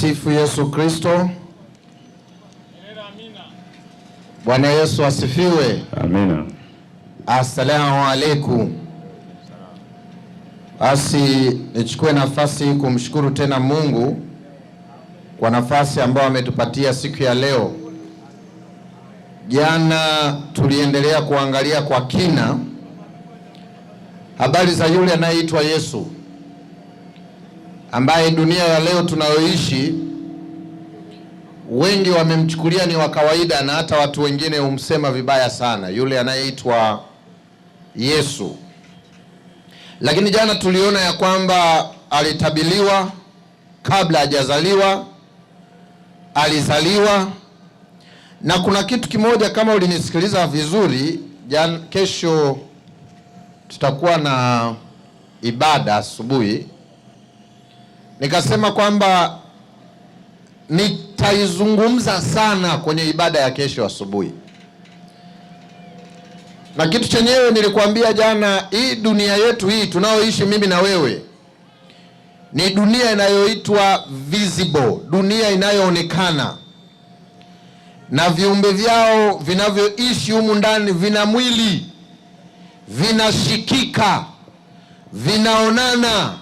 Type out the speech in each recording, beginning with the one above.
Tumsifu Yesu Kristo. Bwana Yesu asifiwe. Amina. Assalamu alaikum. Basi nichukue nafasi kumshukuru tena Mungu kwa nafasi ambayo ametupatia siku ya leo. Jana tuliendelea kuangalia kwa kina habari za yule anayeitwa Yesu, ambaye dunia ya leo tunayoishi wengi wamemchukulia ni wa kawaida, na hata watu wengine humsema vibaya sana yule anayeitwa Yesu. Lakini jana tuliona ya kwamba alitabiliwa kabla hajazaliwa, alizaliwa, na kuna kitu kimoja, kama ulinisikiliza vizuri jana, kesho tutakuwa na ibada asubuhi, nikasema kwamba nitaizungumza sana kwenye ibada ya kesho asubuhi. Na kitu chenyewe nilikwambia jana, hii dunia yetu hii tunaoishi mimi na wewe ni dunia inayoitwa visible, dunia inayoonekana, na viumbe vyao vinavyoishi humu ndani vina mwili, vinashikika, vinaonana,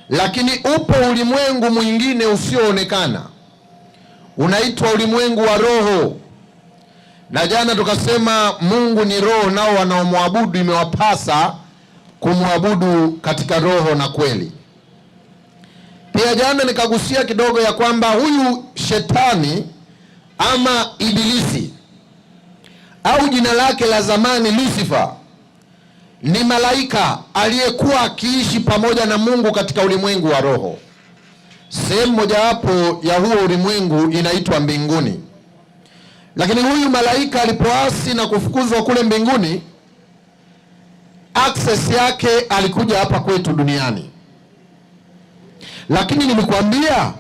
lakini upo ulimwengu mwingine usioonekana, unaitwa ulimwengu wa roho. Na jana tukasema Mungu ni roho, nao wanaomwabudu imewapasa kumwabudu katika roho na kweli. Pia jana nikagusia kidogo ya kwamba huyu shetani ama ibilisi au jina lake la zamani Lucifer ni malaika aliyekuwa akiishi pamoja na Mungu katika ulimwengu wa roho. Sehemu mojawapo ya huo ulimwengu inaitwa mbinguni. Lakini huyu malaika alipoasi na kufukuzwa kule mbinguni, access yake alikuja hapa kwetu duniani. Lakini nilikwambia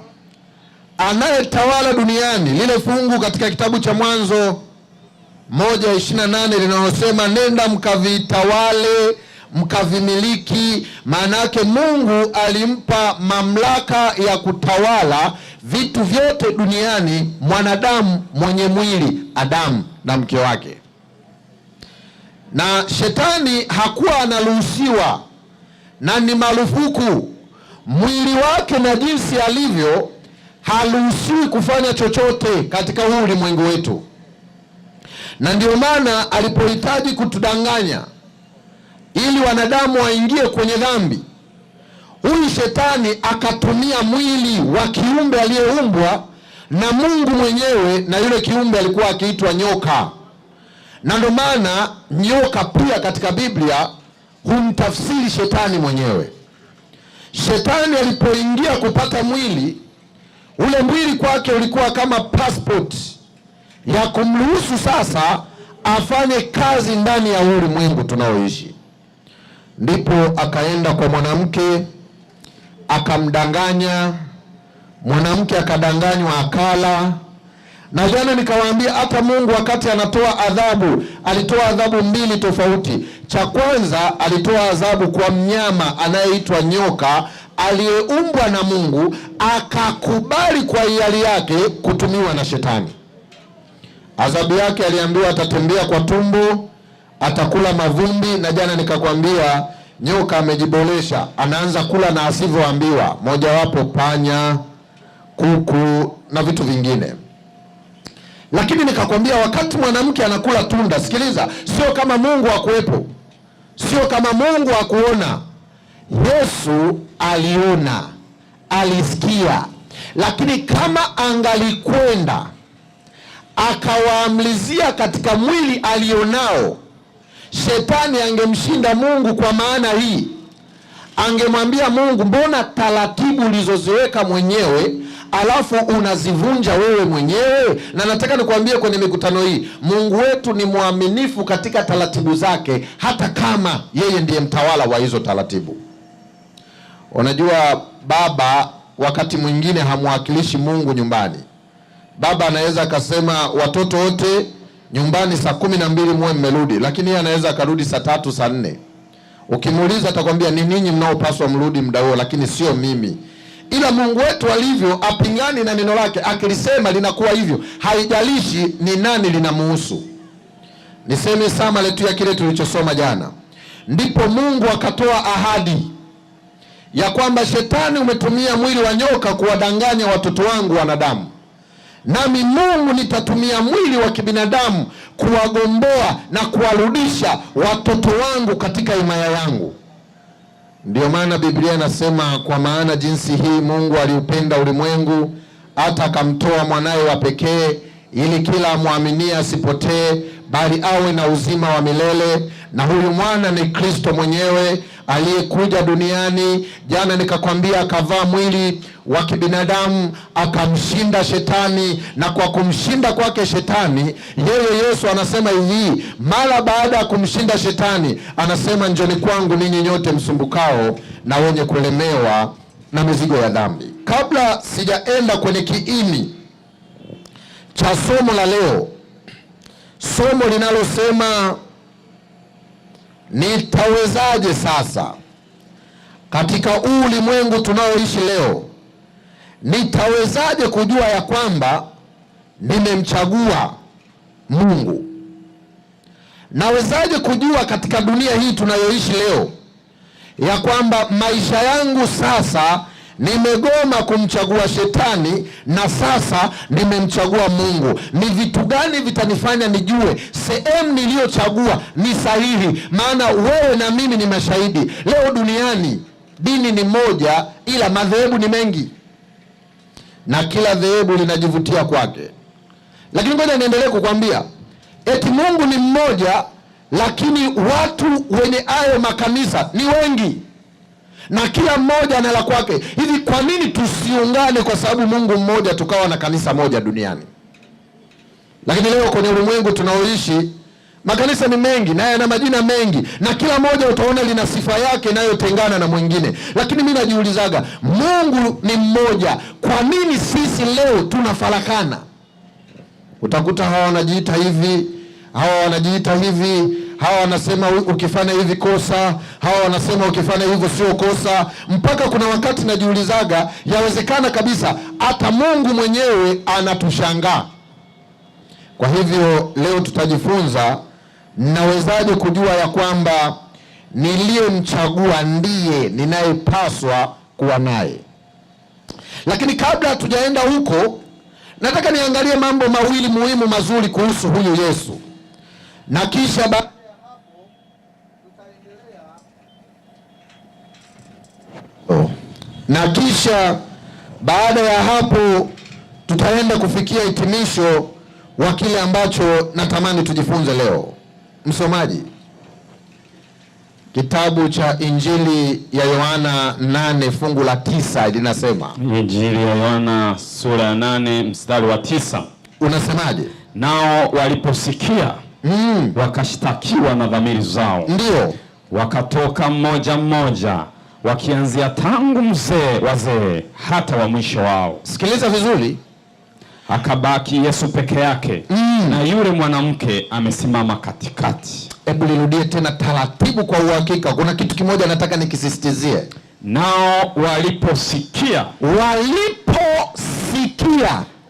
anayetawala duniani, lile fungu katika kitabu cha Mwanzo 1:28 linalosema nenda mkavitawale mkavimiliki. Maana yake Mungu alimpa mamlaka ya kutawala vitu vyote duniani mwanadamu mwenye mwili, Adamu na mke wake. Na shetani hakuwa anaruhusiwa, na ni marufuku, mwili wake na jinsi alivyo haruhusiwi kufanya chochote katika huu ulimwengu wetu. Na ndio maana alipohitaji kutudanganya ili wanadamu waingie kwenye dhambi, huyu shetani akatumia mwili wa kiumbe aliyeumbwa na Mungu mwenyewe, na yule kiumbe alikuwa akiitwa nyoka. Na ndio maana nyoka pia katika Biblia humtafsiri shetani mwenyewe. Shetani alipoingia kupata mwili, ule mwili kwake ulikuwa kama passport ya kumruhusu sasa afanye kazi ndani ya ulimwengu tunaoishi. Ndipo akaenda kwa mwanamke akamdanganya, mwanamke akadanganywa akala. Na jana nikawaambia hata Mungu wakati anatoa adhabu, alitoa adhabu mbili tofauti. Cha kwanza alitoa adhabu kwa mnyama anayeitwa nyoka aliyeumbwa na Mungu, akakubali kwa hiari yake kutumiwa na shetani. Adhabu yake aliambiwa atatembea kwa tumbo, atakula mavumbi. Na jana nikakwambia nyoka amejiboresha, anaanza kula na asivyoambiwa, mojawapo panya, kuku na vitu vingine. Lakini nikakwambia wakati mwanamke anakula tunda, sikiliza, sio kama Mungu hakuwepo, sio kama Mungu hakuona. Yesu aliona, alisikia. Lakini kama angalikwenda akawaamlizia katika mwili alionao, shetani angemshinda Mungu. Kwa maana hii angemwambia Mungu, mbona taratibu ulizoziweka mwenyewe alafu unazivunja wewe mwenyewe? Na nataka nikwambie kwenye mikutano hii, Mungu wetu ni mwaminifu katika taratibu zake, hata kama yeye ndiye mtawala wa hizo taratibu. Unajua baba wakati mwingine hamwakilishi Mungu nyumbani. Baba anaweza akasema watoto wote nyumbani saa 12 muwe mmerudi, lakini yeye anaweza akarudi saa 3 saa 4. Ukimuuliza atakwambia ni ninyi mnaopaswa mrudi muda huo, lakini sio mimi. ila Mungu wetu alivyo apingani na neno lake, akilisema linakuwa hivyo, haijalishi ni nani linamuhusu. Niseme summary tu ya kile tulichosoma jana. Ndipo Mungu akatoa ahadi ya kwamba Shetani, umetumia mwili wa nyoka kuwadanganya watoto wangu wanadamu, nami Mungu nitatumia mwili wa kibinadamu kuwagomboa na kuwarudisha watoto wangu katika himaya yangu. Ndiyo maana Biblia inasema, kwa maana jinsi hii Mungu aliupenda ulimwengu hata akamtoa mwanaye wa pekee, ili kila amwaminie asipotee, bali awe na uzima wa milele. Na huyu mwana ni Kristo mwenyewe aliyekuja duniani. Jana nikakwambia, akavaa mwili wa kibinadamu akamshinda Shetani, na kwa kumshinda kwake Shetani, yeye Yesu anasema hivi, mara baada ya kumshinda Shetani anasema, njoni kwangu ninyi nyote msumbukao na wenye kulemewa na mizigo ya dhambi. Kabla sijaenda kwenye kiini cha somo la leo, somo linalosema nitawezaje sasa katika huu ulimwengu tunaoishi leo, nitawezaje kujua ya kwamba nimemchagua Mungu? Nawezaje kujua katika dunia hii tunayoishi leo ya kwamba maisha yangu sasa nimegoma kumchagua Shetani na sasa nimemchagua Mungu? Ni vitu gani vitanifanya nijue sehemu niliyochagua ni sahihi? Maana wewe na mimi ni mashahidi. Leo duniani dini ni moja, ila madhehebu ni mengi na kila dhehebu linajivutia kwake. Lakini ngoja niendelee kukwambia, eti Mungu ni mmoja, lakini watu wenye hayo makanisa ni wengi na kila mmoja ana la kwake. Hivi kwa nini tusiungane kwa sababu Mungu mmoja, tukawa na kanisa moja duniani? Lakini leo kwenye ulimwengu tunaoishi makanisa ni mengi na yana majina mengi, na kila moja utaona lina sifa yake inayotengana na mwingine. Lakini mimi najiulizaga, Mungu ni mmoja, kwa nini sisi leo tunafarakana? Utakuta hawa wanajiita hivi, hawa wanajiita hivi, hawa wanasema ukifanya hivi kosa, hawa wanasema ukifanya hivyo sio kosa. Mpaka kuna wakati najiulizaga, yawezekana kabisa hata Mungu mwenyewe anatushangaa. Kwa hivyo leo tutajifunza, nawezaje kujua ya kwamba niliyemchagua ndiye ninayepaswa kuwa naye. Lakini kabla hatujaenda huko, nataka niangalie mambo mawili muhimu mazuri kuhusu huyu Yesu, na kisha baada ya hapo tutaenda kufikia hitimisho wa kile ambacho natamani tujifunze leo. Msomaji, kitabu cha Injili ya Yohana 8 fungu la 9 linasema. Injili ya Yohana sura ya 8 mstari wa 9 unasemaje? Nao waliposikia wakashtakiwa na dhamiri zao. Ndio. Wakatoka mmoja mmoja, wakianzia tangu wazee hata wa mwisho wao. Sikiliza vizuri. Akabaki Yesu peke yake, na yule mwanamke amesimama katikati. Hebu nirudie tena taratibu kwa uhakika. Kuna kitu kimoja nataka nikisisitizie. Nao waliposikia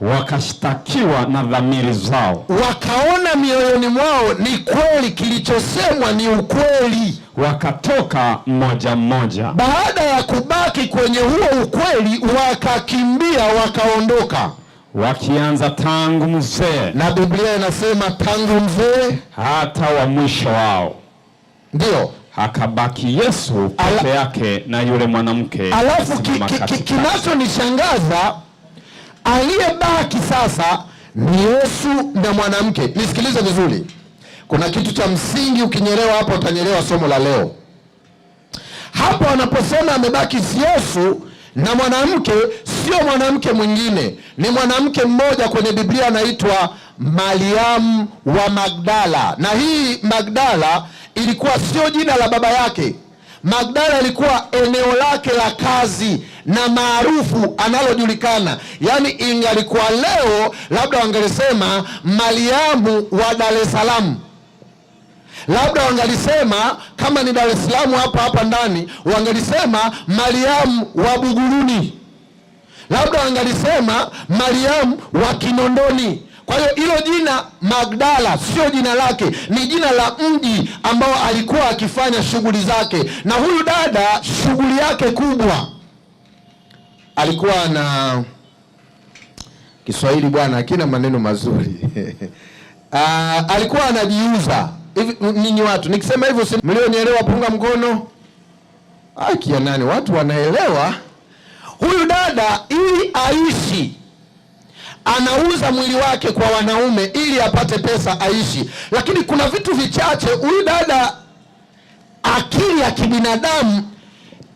wakashtakiwa na dhamiri zao. Wakaona mioyoni mwao ni kweli kilichosemwa ni ukweli. Wakatoka mmoja mmoja. Baada ya kubaki kwenye huo ukweli, wakakimbia wakaondoka, wakianza tangu mzee, na Biblia inasema tangu mzee hata wa mwisho wao. Ndio. Akabaki Yesu peke yake na yule mwanamke. Alafu kinachonishangaza, aliyebaki sasa ni Yesu na mwanamke. Nisikilize vizuri. Kuna kitu cha msingi, ukinyelewa hapo utanyelewa somo la leo. Hapo anaposema amebaki Yesu na mwanamke, sio mwanamke mwingine, ni mwanamke mmoja kwenye Biblia anaitwa Mariamu wa Magdala. Na hii Magdala ilikuwa sio jina la baba yake. Magdala ilikuwa eneo lake la kazi na maarufu analojulikana. Yaani ingalikuwa leo labda wangelisema Mariamu wa Dar es Salaam. Labda wangelisema kama ni Dar es Salaam hapa ndani, wangelisema Mariamu wa Buguruni. labda wangalisema Mariamu wa Kinondoni. Kwa hiyo hilo jina Magdala sio jina lake, ni jina la mji ambao alikuwa akifanya shughuli zake. Na huyu dada shughuli yake kubwa alikuwa na Kiswahili bwana hakina maneno mazuri alikuwa anajiuza. Hivi ninyi watu nikisema hivyo si mlionielewa, punga mkono. Kia nani, watu wanaelewa. Huyu dada ili aishi anauza mwili wake kwa wanaume ili apate pesa aishi. Lakini kuna vitu vichache huyu dada, akili ya kibinadamu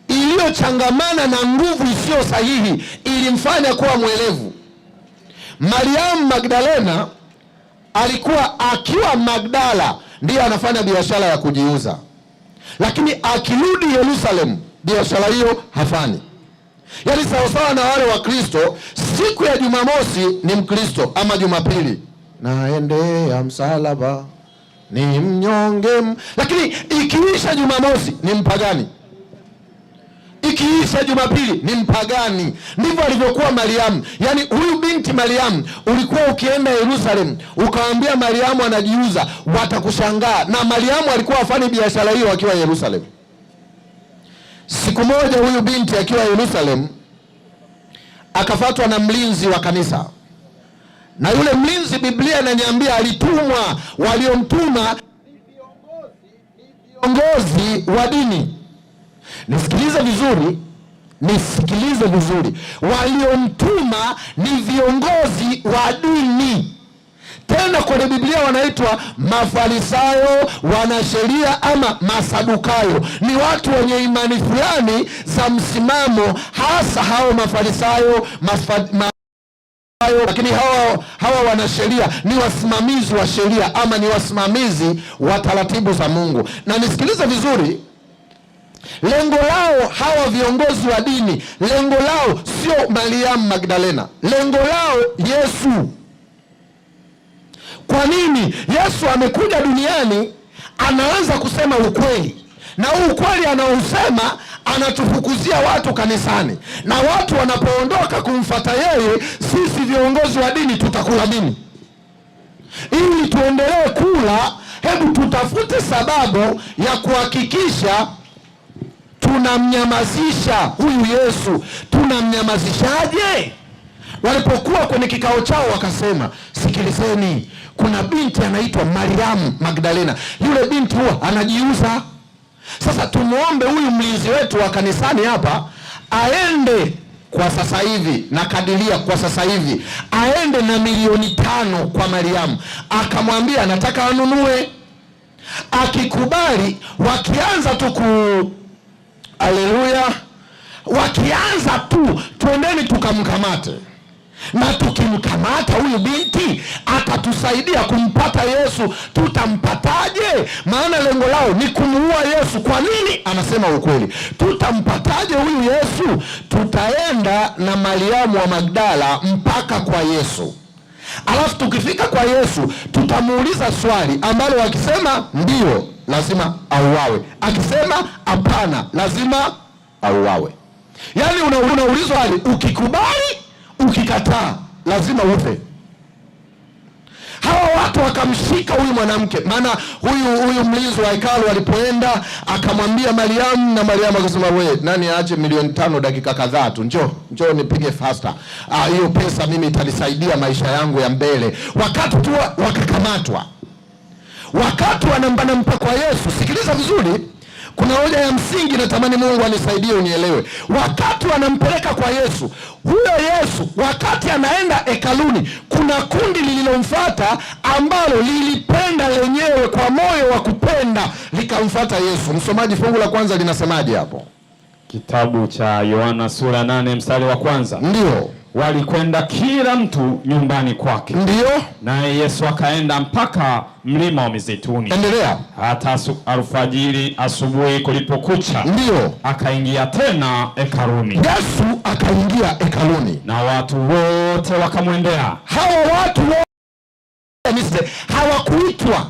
iliyochangamana na nguvu isiyo sahihi ilimfanya kuwa mwelevu. Mariamu Magdalena alikuwa akiwa Magdala ndiye anafanya biashara ya kujiuza, lakini akirudi Yerusalemu biashara hiyo hafanyi. Yaani sawasawa na wale wa Kristo, siku ya Jumamosi ni Mkristo ama Jumapili naendea msalaba ni mnyonge, lakini ikiisha Jumamosi ni mpagani, ikiisha Jumapili ni mpagani. Ndivyo alivyokuwa Mariamu. Yaani huyu binti Mariamu, ulikuwa ukienda Yerusalemu ukawaambia Mariamu anajiuza, watakushangaa. Na Mariamu alikuwa afanye biashara hiyo akiwa Yerusalemu. Siku moja huyu binti akiwa Yerusalemu akafatwa na mlinzi wa kanisa, na yule mlinzi Biblia inaniambia alitumwa, waliomtuma ni viongozi wa dini. Nisikilize vizuri, waliomtuma ni viongozi wa dini. Tena kwenye Biblia wanaitwa Mafarisayo, wanasheria ama Masadukayo. Ni watu wenye imani fulani za msimamo, hasa hao Mafarisayo, lakini hawa wanasheria ni wasimamizi wa sheria ama ni wasimamizi wa taratibu za Mungu. Na nisikilize vizuri, lengo lao hawa viongozi wa dini, lengo lao sio Mariamu Magdalena, lengo lao Yesu. Kwa nini? Yesu amekuja duniani, anaanza kusema ukweli, na huu ukweli anaosema anatufukuzia watu kanisani, na watu wanapoondoka kumfuata yeye, sisi viongozi wa dini tutakula nini? Ili tuendelee kula, hebu tutafute sababu ya kuhakikisha tunamnyamazisha huyu Yesu. Tunamnyamazishaje? Walipokuwa kwenye kikao chao wakasema, sikilizeni, kuna binti anaitwa Mariamu Magdalena. Yule binti huwa anajiuza. Sasa tumuombe huyu mlinzi wetu wa kanisani hapa aende kwa sasa hivi, na kadiria kwa sasa hivi aende na 5,000,000 kwa Mariamu, akamwambia nataka anunue. Akikubali, wakianza tu haleluya, wakianza tu twendeni tukamkamate, na tukimkamata huyu binti atatusaidia kumpata Yesu. Tutampataje? Maana lengo lao ni kumuua Yesu. Kwa nini? Anasema ukweli. Tutampataje huyu Yesu? Tutaenda na Mariamu wa Magdala mpaka kwa Yesu, alafu tukifika kwa Yesu tutamuuliza swali ambalo wakisema ndio lazima auawe, akisema hapana lazima auawe. Yaani unaulizwa hali, ukikubali, ukikataa lazima ufe. Hawa watu wakamshika huyu mwanamke, maana huyu mlinzi wa hekalu alipoenda akamwambia Mariamu, na Mariamu akasema nani aache 5,000,000 dakika kadhaa tu, njoo nipige faster. Hiyo pesa mimi itanisaidia maisha yangu ya mbele. Wakati tu wakakamatwa, wakati wanampa kwa Yesu. Sikiliza vizuri, kuna hoja ya msingi natamani Mungu anisaidie unielewe. Wakati wanampeleka kwa Yesu, huyo Yesu wakati anaenda hekaluni, kuna kundi lililomfuata ambalo lilipenda lenyewe kwa moyo wa kupenda likamfuata Yesu. Msomaji, fungu la kwanza linasemaje hapo? Kitabu cha Yohana sura 8 mstari wa kwanza. Ndio. Walikwenda kila mtu nyumbani kwake. Ndio. Naye Yesu akaenda mpaka mlima wa Mizeituni. Endelea. Hata alfajiri, asubuhi kulipokucha, ndio akaingia tena hekaluni. Yesu akaingia hekaluni, na watu wote wakamwendea. Hawa watu wote hawakuitwa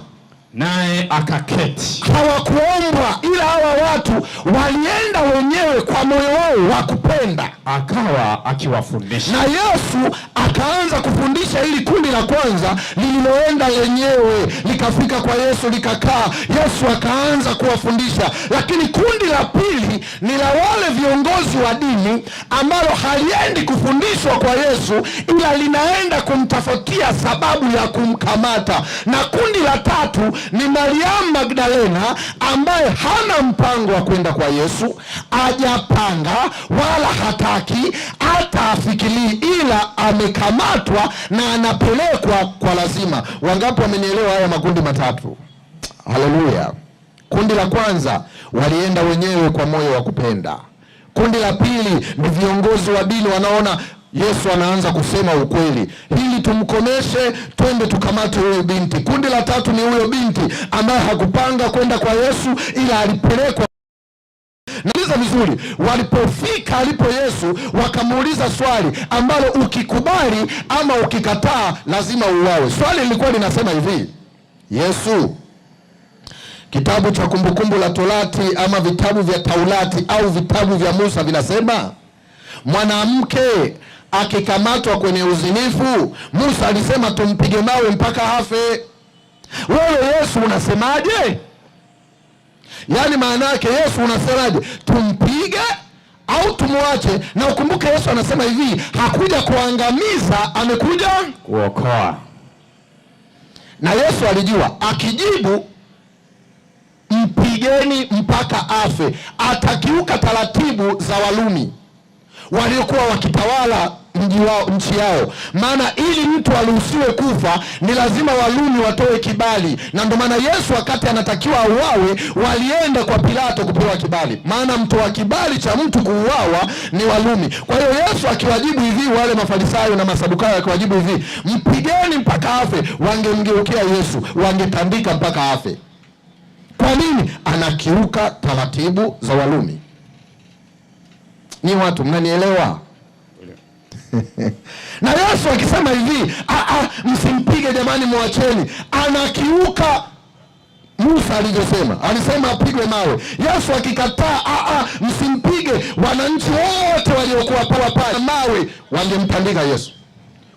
naye akaketi. Hawakuombwa, ila hawa watu walienda wenyewe kwa moyo wao wa kupenda, akawa akiwafundisha. Na Yesu akaanza kufundisha hili kundi la kwanza lililoenda lenyewe, likafika kwa Yesu likakaa. Yesu akaanza kuwafundisha. Lakini kundi la pili ni la wale viongozi wa dini ambalo haliendi kufundishwa kwa Yesu, ila linaenda kumtafutia sababu ya kumkamata. Na kundi la tatu ni Mariamu Magdalena ambaye hana mpango wa kwenda kwa Yesu, hajapanga wala hataki hata afikiri, ila amekamatwa na anapelekwa kwa lazima. Wangapi wamenielewa haya makundi matatu? Haleluya. Kundi la kwanza walienda wenyewe kwa moyo wa kupenda. Kundi la pili ni viongozi wa dini wanaona Yesu anaanza kusema ukweli, hili tumkomeshe, twende tukamate huyo binti. Kundi la tatu ni huyo binti ambaye hakupanga kwenda kwa Yesu, ila alipelekwa. Naliza vizuri, walipofika alipo Yesu wakamuuliza swali ambalo ukikubali ama ukikataa lazima uwawe. Swali lilikuwa linasema hivi: Yesu, kitabu cha Kumbukumbu la Torati ama vitabu vya Taurati au vitabu vya Musa vinasema mwanamke akikamatwa kwenye uzinifu, Musa alisema tumpige mawe mpaka afe. Wewe Yesu unasemaje? Yaani maana yake Yesu unasemaje, tumpige au tumwache? Na ukumbuke Yesu anasema hivi, hakuja kuangamiza, amekuja kuokoa. Na Yesu alijua akijibu mpigeni mpaka afe, atakiuka taratibu za Walumi waliokuwa wakitawala nchi yao. Maana ili mtu aruhusiwe kufa ni lazima Walumi watoe kibali, na ndio maana Yesu wakati anatakiwa auawe walienda kwa Pilato kupewa kibali, maana mtoa kibali cha mtu kuuawa ni Walumi. Kwa hiyo Yesu akiwajibu hivi, wale Mafarisayo na Masadukayo akiwajibu hivi, mpigeni mpaka afe, wangemgeukia Yesu, wangetandika mpaka afe. Kwa nini? Anakiuka taratibu za Walumi. Ni watu mnanielewa? Na Yesu akisema hivi, msimpige jamani, mwacheni, anakiuka Musa alivyosema. Alisema apigwe mawe. Yesu akikataa, msimpige, wananchi wote waliokuwa pale mawe wangemtandika Yesu.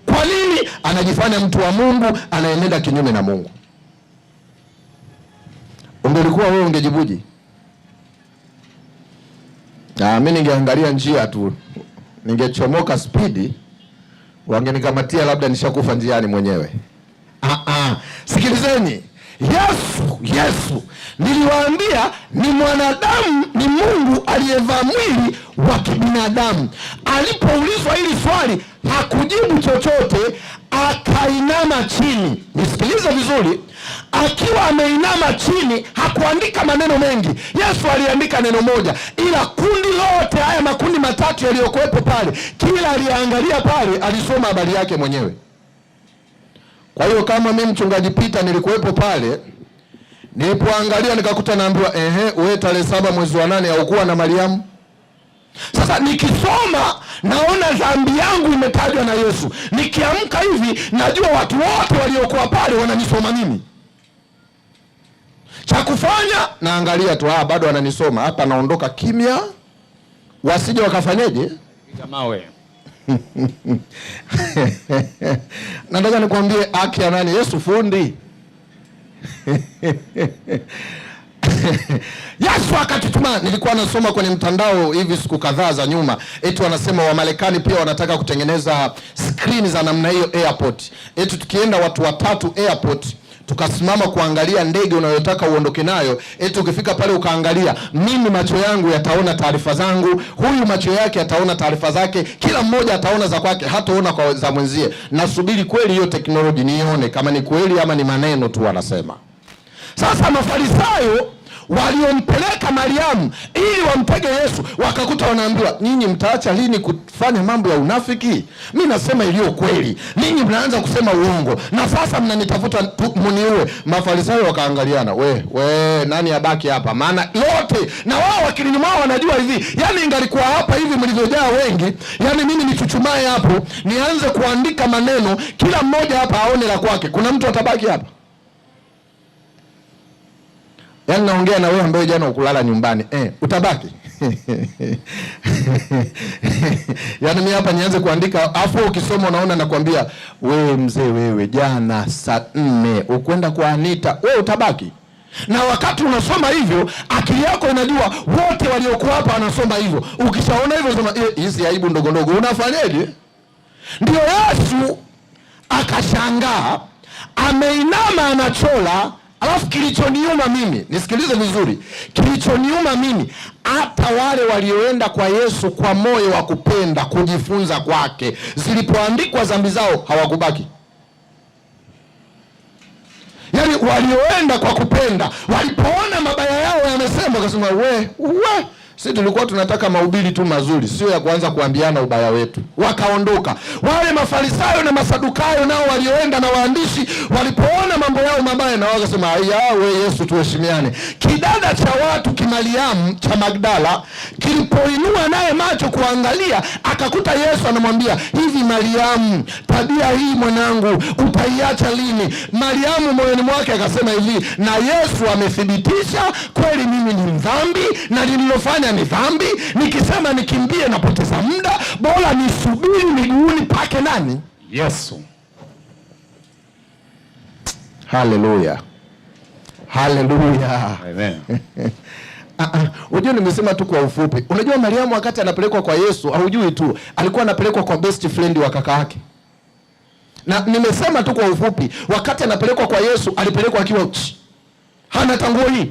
Kwa nini? Anajifanya mtu wa Mungu, anaenenda kinyume na Mungu. Ungelikuwa wewe ungejibuji? Mimi ningeangalia njia tu, ningechomoka spidi, wangenikamatia, labda nishakufa njiani mwenyewe. Sikilizeni, Yesu niliwaambia ni mwanadamu, ni Mungu aliyevaa mwili wa kibinadamu. Alipoulizwa hili swali hakujibu chochote, akainama chini. Nisikilize vizuri, akiwa ameinama chini hakuandika maneno mengi. Yesu aliandika neno moja, ila kundi lote, haya makundi matatu yaliyokuwepo pale, kila aliangalia pale alisoma habari yake mwenyewe. Kwa hiyo kama mimi mchungaji Peter nilikuwepo pale, nilipoangalia nikakuta naambiwa wewe tarehe 7 mwezi wa 8 haukuwa na Mariamu. Sasa nikisoma naona dhambi yangu imetajwa na Yesu. Nikiamka hivi najua watu wote waliokuwa pale wananisoma mimi. Cha kufanya naangalia tu, bado wananisoma hapa, naondoka kimya, wasije wakafanyeje mawe. Nataka nikwambie haki ya nani? Yesu fundi. Yesu akatutuma. Nilikuwa nasoma kwenye mtandao hivi siku kadhaa za nyuma, eti wanasema Wamarekani pia wanataka kutengeneza screen za namna hiyo airport. Eti tukienda watu watatu airport, tukasimama kuangalia ndege unayotaka uondoke nayo, eti ukifika pale ukaangalia, mimi macho yangu yataona taarifa zangu, huyu macho yake yataona taarifa zake, kila mmoja ataona za kwake, hataona kwa za mwenzie. Nasubiri kweli hiyo teknolojia nione kama ni kweli ama ni maneno tu wanasema. Sasa Mafarisayo waliompeleka Mariamu ili wampege Yesu wakakuta wanaambiwa, nyinyi mtaacha lini kufanya mambo ya unafiki? Mimi nasema iliyo kweli, ninyi mnaanza kusema uongo, na sasa mnanitafuta muniue. Mafarisayo wakaangaliana, we nani abaki hapa? Maana yote na wao akilini mwao wanajua hivi, yani ingalikuwa hapa hivi mlivyojaa wengi, yani mimi nichuchumae hapo nianze kuandika maneno, kila mmoja hapa aone la kwake, kuna mtu atabaki hapa? Yaani naongea na wewe ambaye jana ukulala nyumbani. Utabaki. Yaani mimi hapa nianze kuandika afu ukisoma unaona nakwambia wewe mzee wewe jana saa 4 ukwenda kwa Anita, wewe utabaki. Na wakati unasoma hivyo akili yako inajua wote waliokuwa hapa wanasoma hivyo. Ukishaona hivyo unasema hizi aibu ndogo ndogo unafanyaje? Ndio Yesu akashangaa, ameinama anachola. Alafu kilichoniuma mimi, nisikilize vizuri, kilichoniuma mimi, hata wale walioenda kwa Yesu kwa moyo wa kupenda kujifunza kwake, zilipoandikwa dhambi zao hawakubaki. Yaani walioenda kwa kupenda, walipoona mabaya yao yamesema, wakasema we sisi tulikuwa tunataka mahubiri tu mazuri, sio ya kuanza kuambiana ubaya wetu. Wakaondoka. Wale Mafarisayo na Masadukayo nao walioenda na waandishi, walipoona mambo yao mabaya na wakasema we Yesu tuheshimiane. Kidada cha watu Kimariamu cha Magdala kilipoinua naye macho kuangalia, akakuta Yesu anamwambia, hivi Mariamu, tabia hii mwanangu utaiacha lini? Mariamu moyoni mwake akasema hivi, na Yesu amethibitisha kweli mimi ni mdhambi na nililofanya ni dhambi. Nikisema nikimbie napoteza muda, bora nisubiri miguuni pake nani? Yesu. Haleluya. Haleluya. Amen. Unajua nimesema tu kwa ufupi. Unajua Mariamu wakati anapelekwa kwa Yesu, haujui tu, alikuwa anapelekwa kwa best friend wa kaka yake. Na nimesema tu kwa ufupi, wakati anapelekwa kwa Yesu, alipelekwa akiwa hana tanguo hii.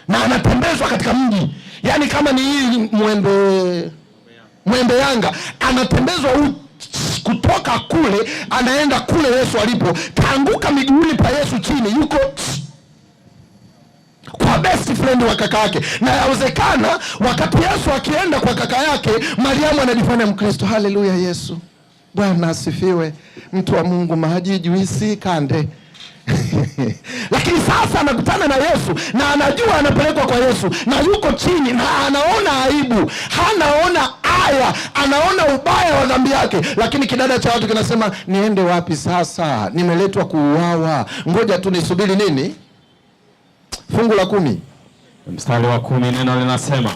Na anatembezwa katika mji. Yaani kama ni hii Mwembe Yanga, anatembezwa kutoka kule, anaenda kule Yesu alipo, kaanguka miguuni pa Yesu chini, yuko kwa best friend wa kaka yake. Na yawezekana wakati Yesu akienda kwa kaka yake, Mariamu anajifanya Mkristo. Haleluya Yesu. Bwana asifiwe. Mtu wa Mungu, maji juisi kande. Lakini sasa anakutana na Yesu na anajua anapelekwa kwa Yesu na yuko chini na anaona aibu, hanaona aya, anaona ubaya wa dhambi yake. Lakini kidada cha watu kinasema, niende wapi sasa? Nimeletwa kuuawa, ngoja tu nisubiri nini? Fungu la 10. Mstari wa 10 neno linasema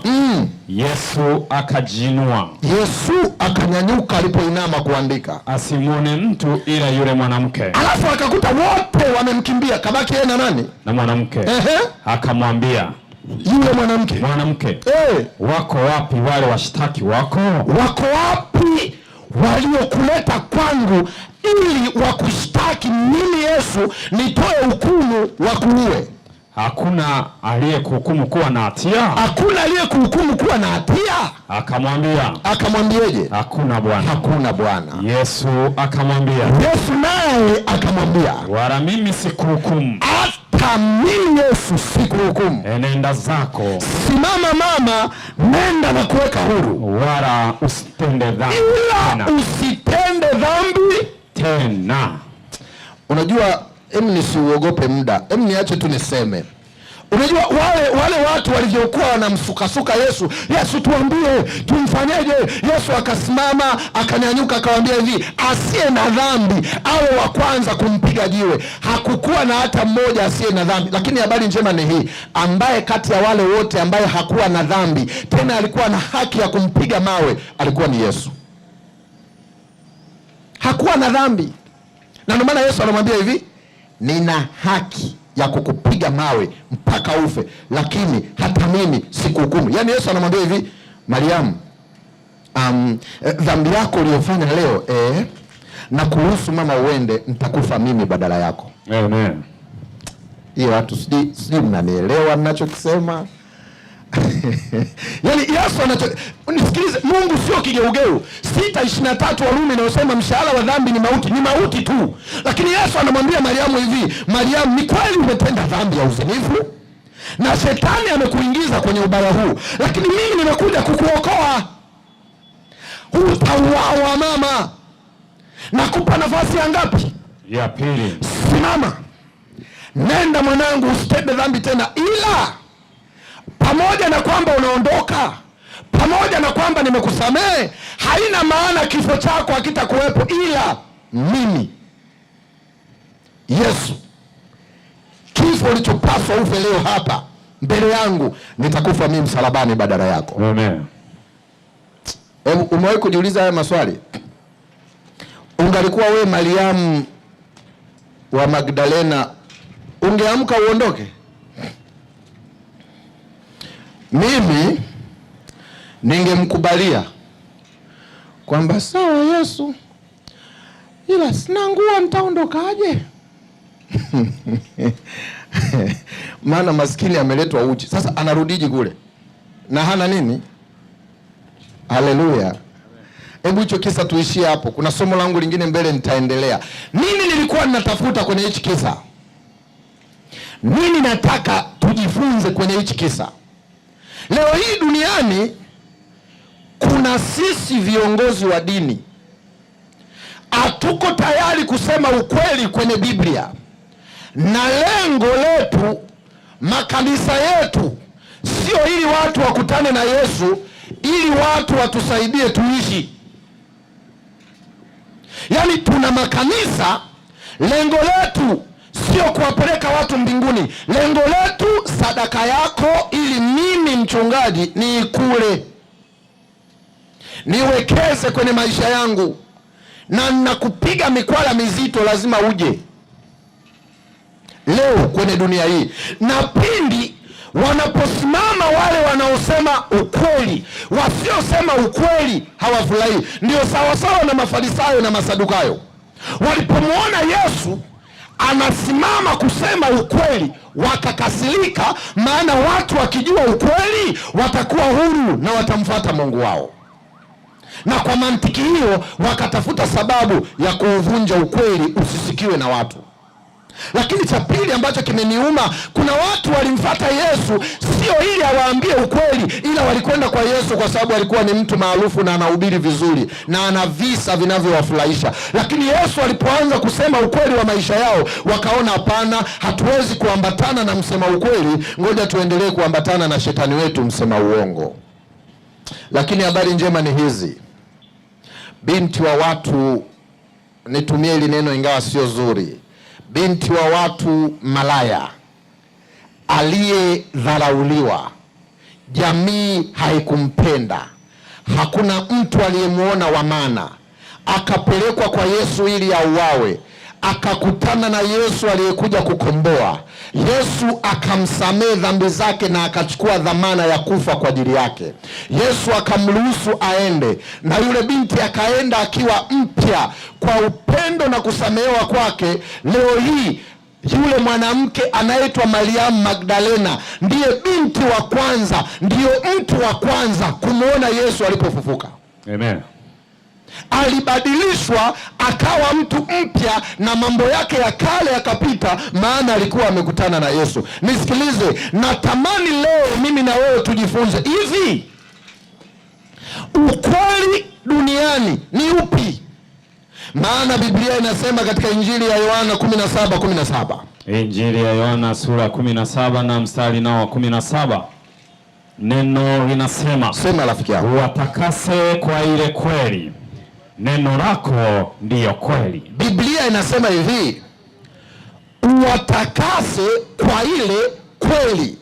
Yesu akajiinua. Yesu akanyanyuka alipoinama kuandika, asimuone mtu ila yule mwanamke. Alafu akakuta wote wamemkimbia, kabaki yeye na nani? Na mwanamke. Akamwambia yule mwanamke, wako wapi wale washtaki wako? Wako wapi waliokuleta kwangu ili wakushtaki mimi Yesu nitoe hukumu wakuue? Hakuna aliyekuhukumu kuwa na hatia? Hakuna aliyekuhukumu kuwa na hatia. Akamwambieje? Hakuna Bwana. Hakuna Bwana. Yesu akamwambia. Yesu naye akamwambia, wala mimi sikuhukumu. Hata mimi Yesu sikuhukumu. Enenda zako. Simama mama, nenda na kuweka huru. Wala usitende dhambi. Ila usitende dhambi tena. Unajua, nisiuogope muda. Niache tu niseme. Unajua wale watu walivyokuwa wanamsukasuka Yesu, Yesu tuambie, tumfanyeje? Yesu akasimama, akanyanyuka, akawaambia hivi, asiye na dhambi awe wa kwanza kumpiga jiwe. Hakukuwa na hata mmoja asiye na dhambi. Lakini habari njema ni hii, ambaye kati ya wale wote ambaye hakuwa na dhambi, tena alikuwa na haki ya kumpiga mawe, alikuwa ni Yesu. Hakuwa na dhambi. Na ndio maana Yesu anamwambia hivi, nina haki ya kukupiga mawe mpaka ufe, lakini hata mimi sikuhukumu. Yaani Yesu anamwambia hivi, Mariamu, dhambi yako uliyofanya leo na kuruhusu mama uende, nitakufa mimi badala yako. Amen. Hiyo watu sijui mnanielewa ninachokisema. Yaani Yesu nisikilize, Mungu sio kigeugeu. 6:23 Warumi inasema mshahara wa dhambi ni mauti. Ni mauti tu. Lakini Yesu anamwambia Mariamu hivi, Mariamu, ni kweli umetenda dhambi ya uzinifu na shetani amekuingiza kwenye ubaya huu, lakini mimi nimekuja kukuokoa. Utauawa mama. Nakupa nafasi ya ngapi? Ya pili. Simama, nenda mwanangu, usitende dhambi tena. Ila pamoja na kwamba unaondoka, pamoja na kwamba nimekusamehe, haina maana kifo chako hakitakuwepo. Ila mimi Yesu kifo ulichopaswa ufe leo hapa mbele yangu, nitakufa mimi msalabani badala yako. Amen. Umewahi kujiuliza haya maswali? Ungalikuwa we Mariamu wa Magdalena, ungeamka uondoke? Mimi ningemkubalia kwamba sawa Yesu, ila sina nguo, nitaondokaje? Maana maskini ameletwa uchi. Sasa anarudiji kule na hana nini? Haleluya. Hebu hicho kisa tuishie hapo. Kuna somo langu lingine mbele nitaendelea. Nini nilikuwa ninatafuta kwenye hichi kisa? Nini nataka tujifunze kwenye hichi kisa? Leo hii duniani kuna sisi viongozi wa dini hatuko tayari kusema ukweli kwenye Biblia, na lengo letu, makanisa yetu, sio ili watu wakutane na Yesu, ili watu watusaidie tuishi. Yaani tuna makanisa, lengo letu sio kuwapeleka watu mbinguni. Lengo letu sadaka yako ili mimi mchungaji niikule, niwekeze kwenye maisha yangu, na nakupiga mikwala mizito lazima uje leo kwenye dunia hii. Na pindi wanaposimama wale wanaosema ukweli, wasiosema ukweli hawafurahi. Ndio sawasawa na Mafarisayo na Masadukayo. Walipomwona Yesu anasimama kusema ukweli wakakasirika, maana watu wakijua ukweli watakuwa huru na watamfuata Mungu wao. Na kwa mantiki hiyo wakatafuta sababu ya kuuvunja ukweli usisikiwe na watu. Lakini cha pili ambacho kimeniuma, kuna watu walimfuata Yesu sio ili awaambie ukweli, ila walikwenda kwa Yesu kwa sababu alikuwa ni mtu maarufu na anahubiri vizuri na ana visa vinavyowafurahisha. Lakini Yesu alipoanza kusema ukweli wa maisha yao, wakaona hapana, hatuwezi kuambatana na msema ukweli, ngoja tuendelee kuambatana na shetani wetu msema uongo. Lakini habari njema ni hizi. Binti wa watu, nitumie hili neno ingawa sio zuri, binti wa watu malaya, aliyedharauliwa, jamii haikumpenda, hakuna mtu aliyemuona wa maana, akapelekwa kwa Yesu ili auawe. Akakutana na Yesu aliyekuja kukomboa. Yesu akamsamehe dhambi zake na akachukua dhamana ya kufa kwa ajili yake. Yesu akamruhusu aende, na yule binti akaenda akiwa mpya kwa upendo na kusamehewa kwake. Leo hii yule mwanamke anaitwa Mariamu Magdalena ndiye binti wa kwanza, ndiyo mtu wa kwanza kumwona Yesu alipofufuka. Amen. Alibadilishwa akawa mtu mpya na mambo yake ya kale yakapita, maana alikuwa amekutana na Yesu. Nisikilize, natamani leo mimi na wewe tujifunze hivi, ukweli duniani ni upi? Maana Biblia inasema katika Injili ya Yohana 17:17. Injili ya Yohana sura 17 na mstari nao wa 17. Neno linasema, sema rafiki yangu, watakase kwa ile kweli, neno lako ndiyo kweli. Biblia inasema hivi, uwatakase kwa ile kweli.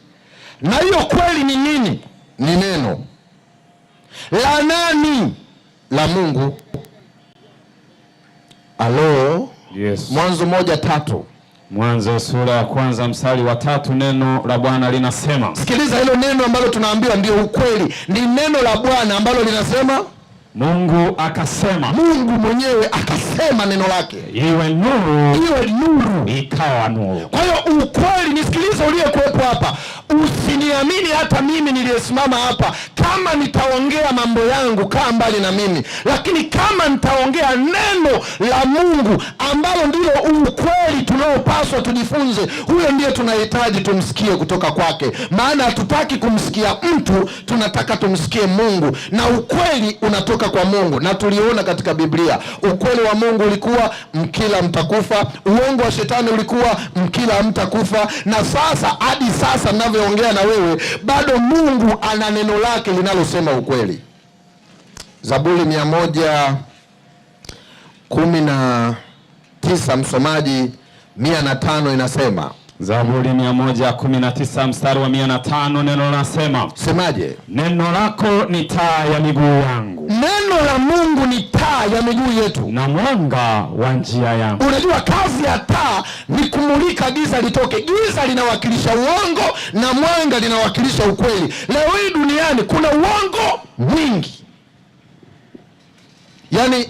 Na hiyo kweli ni nini? Ni neno la nani? La Mungu. Alo? Yes. Mwanzo 1:3. Mwanzo sura ya kwanza mstari wa 3, neno la Bwana linasema. Sikiliza, hilo neno ambalo tunaambiwa ndio ukweli, ni neno la Bwana ambalo linasema, Mungu akasema. Mungu mwenyewe akasema neno lake, iwe nuru, iwe nuru, ikawa nuru. Kwa hiyo ukweli, nisikilize uliyekuwepo hapa, usiniamini hata mimi niliyesimama hapa. Kama nitaongea mambo yangu, kaa mbali na mimi, lakini kama nitaongea neno la Mungu ambalo ndilo ukweli tunaopaswa tujifunze, huyo ndiye tunahitaji tumsikie kutoka kwake. Maana hatutaki kumsikia mtu, tunataka tumsikie Mungu, na ukweli unatoka kwa Mungu. Na tuliona katika Biblia ukweli wa Mungu ulikuwa mkila mtakufa, uongo wa shetani ulikuwa mkila mtakufa. Na sasa, hadi sasa ninavyoongea na wewe, bado Mungu ana neno lake linalosema ukweli. Zaburi 119 msomaji 105 inasema, Zaburi 119 mstari wa 105, neno linasema, semaje? Neno lako ni taa ya miguu yangu. Neno la Mungu ni taa ya miguu yetu na mwanga wa njia yangu. Unajua kazi ya taa ni kumulika giza litoke. Giza linawakilisha uongo na mwanga linawakilisha ukweli. Leo hii duniani kuna uongo mwingi. Yaani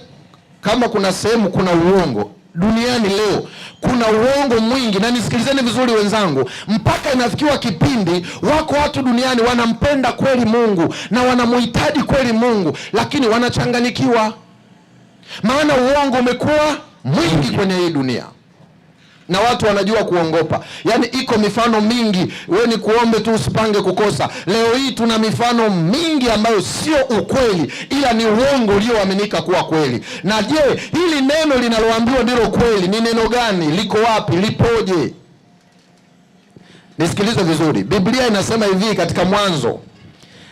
kama kuna sehemu kuna uongo duniani leo, kuna uongo mwingi. Na nisikilizeni vizuri wenzangu, mpaka inafikiwa kipindi wako watu duniani wanampenda kweli Mungu na wanamuhitaji kweli Mungu, lakini wanachanganyikiwa, maana uongo umekuwa mwingi kwenye hii dunia na watu wanajua kuongopa. Yaani iko mifano mingi, wewe ni kuombe tu usipange kukosa. Leo hii tuna mifano mingi ambayo sio ukweli, ila ni uongo ulioaminika kuwa kweli. Na je, hili neno linaloambiwa ndilo kweli? Ni neno gani? Liko wapi? Lipoje? Nisikilize vizuri. Biblia inasema hivi katika Mwanzo.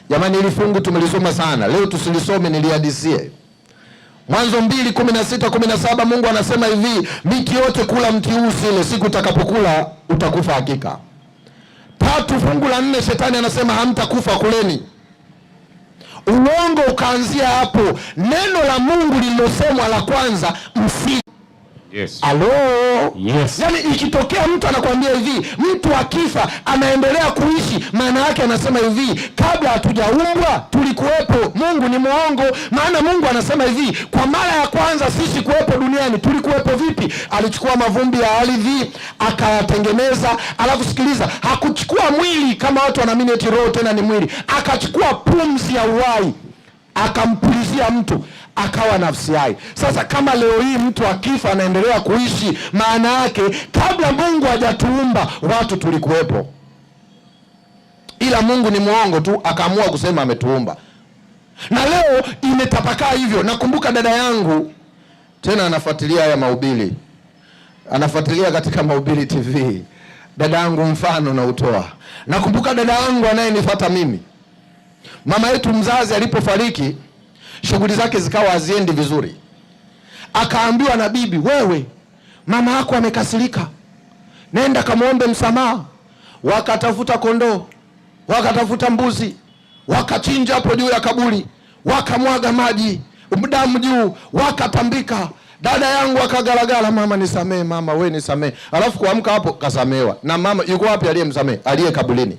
Jamani, hili fungu tumelisoma sana. Leo tusilisome, nilihadisie. Mwanzo 2:16-17, Mungu anasema hivi, miti yote kula mti huu usile, siku utakapokula utakufa hakika. 3 fungu la 4, shetani anasema hamtakufa, kuleni. Uongo ukaanzia hapo. Neno la Mungu lililosemwa la kwanza, msi. Yes. Alo? Yes. Yaani ikitokea mtu anakuambia hivi, mtu akifa anaendelea kuishi, maana yake anasema hivi, kabla hatujaumbwa tulikuwepo. Mungu ni muongo, maana Mungu anasema hivi, kwa mara ya kwanza sisi kuwepo duniani tulikuwepo vipi? Alichukua mavumbi ya ardhi akayatengeneza, alafu sikiliza, hakuchukua mwili kama watu wanaamini eti roho tena ni mwili. Akachukua pumzi ya uhai akampulizia mtu, akawa nafsi hai. Sasa kama leo hii mtu akifa anaendelea kuishi, maana yake kabla Mungu hajatuumba watu tulikuwepo, ila Mungu ni muongo tu akaamua kusema ametuumba. Na leo imetapakaa hivyo. Nakumbuka dada yangu, tena anafuatilia haya mahubiri, anafuatilia katika Mahubiri TV. Dada yangu mfano na utoa. Nakumbuka dada yangu anayenifuata mimi, mama yetu mzazi alipofariki, shughuli zake zikawa haziendi vizuri. Akaambiwa na bibi, wewe mama yako amekasirika, nenda kamuombe msamaha. Wakatafuta kondoo, wakatafuta mbuzi, wakachinja hapo juu ya kaburi, wakamwaga maji, damu juu, wakatambika. Dada yangu akagalagala, mama nisamee, mama we nisamee. Alafu kuamka hapo kasamewa. Na mama yuko wapi aliyemsamee? Aliye kaburini.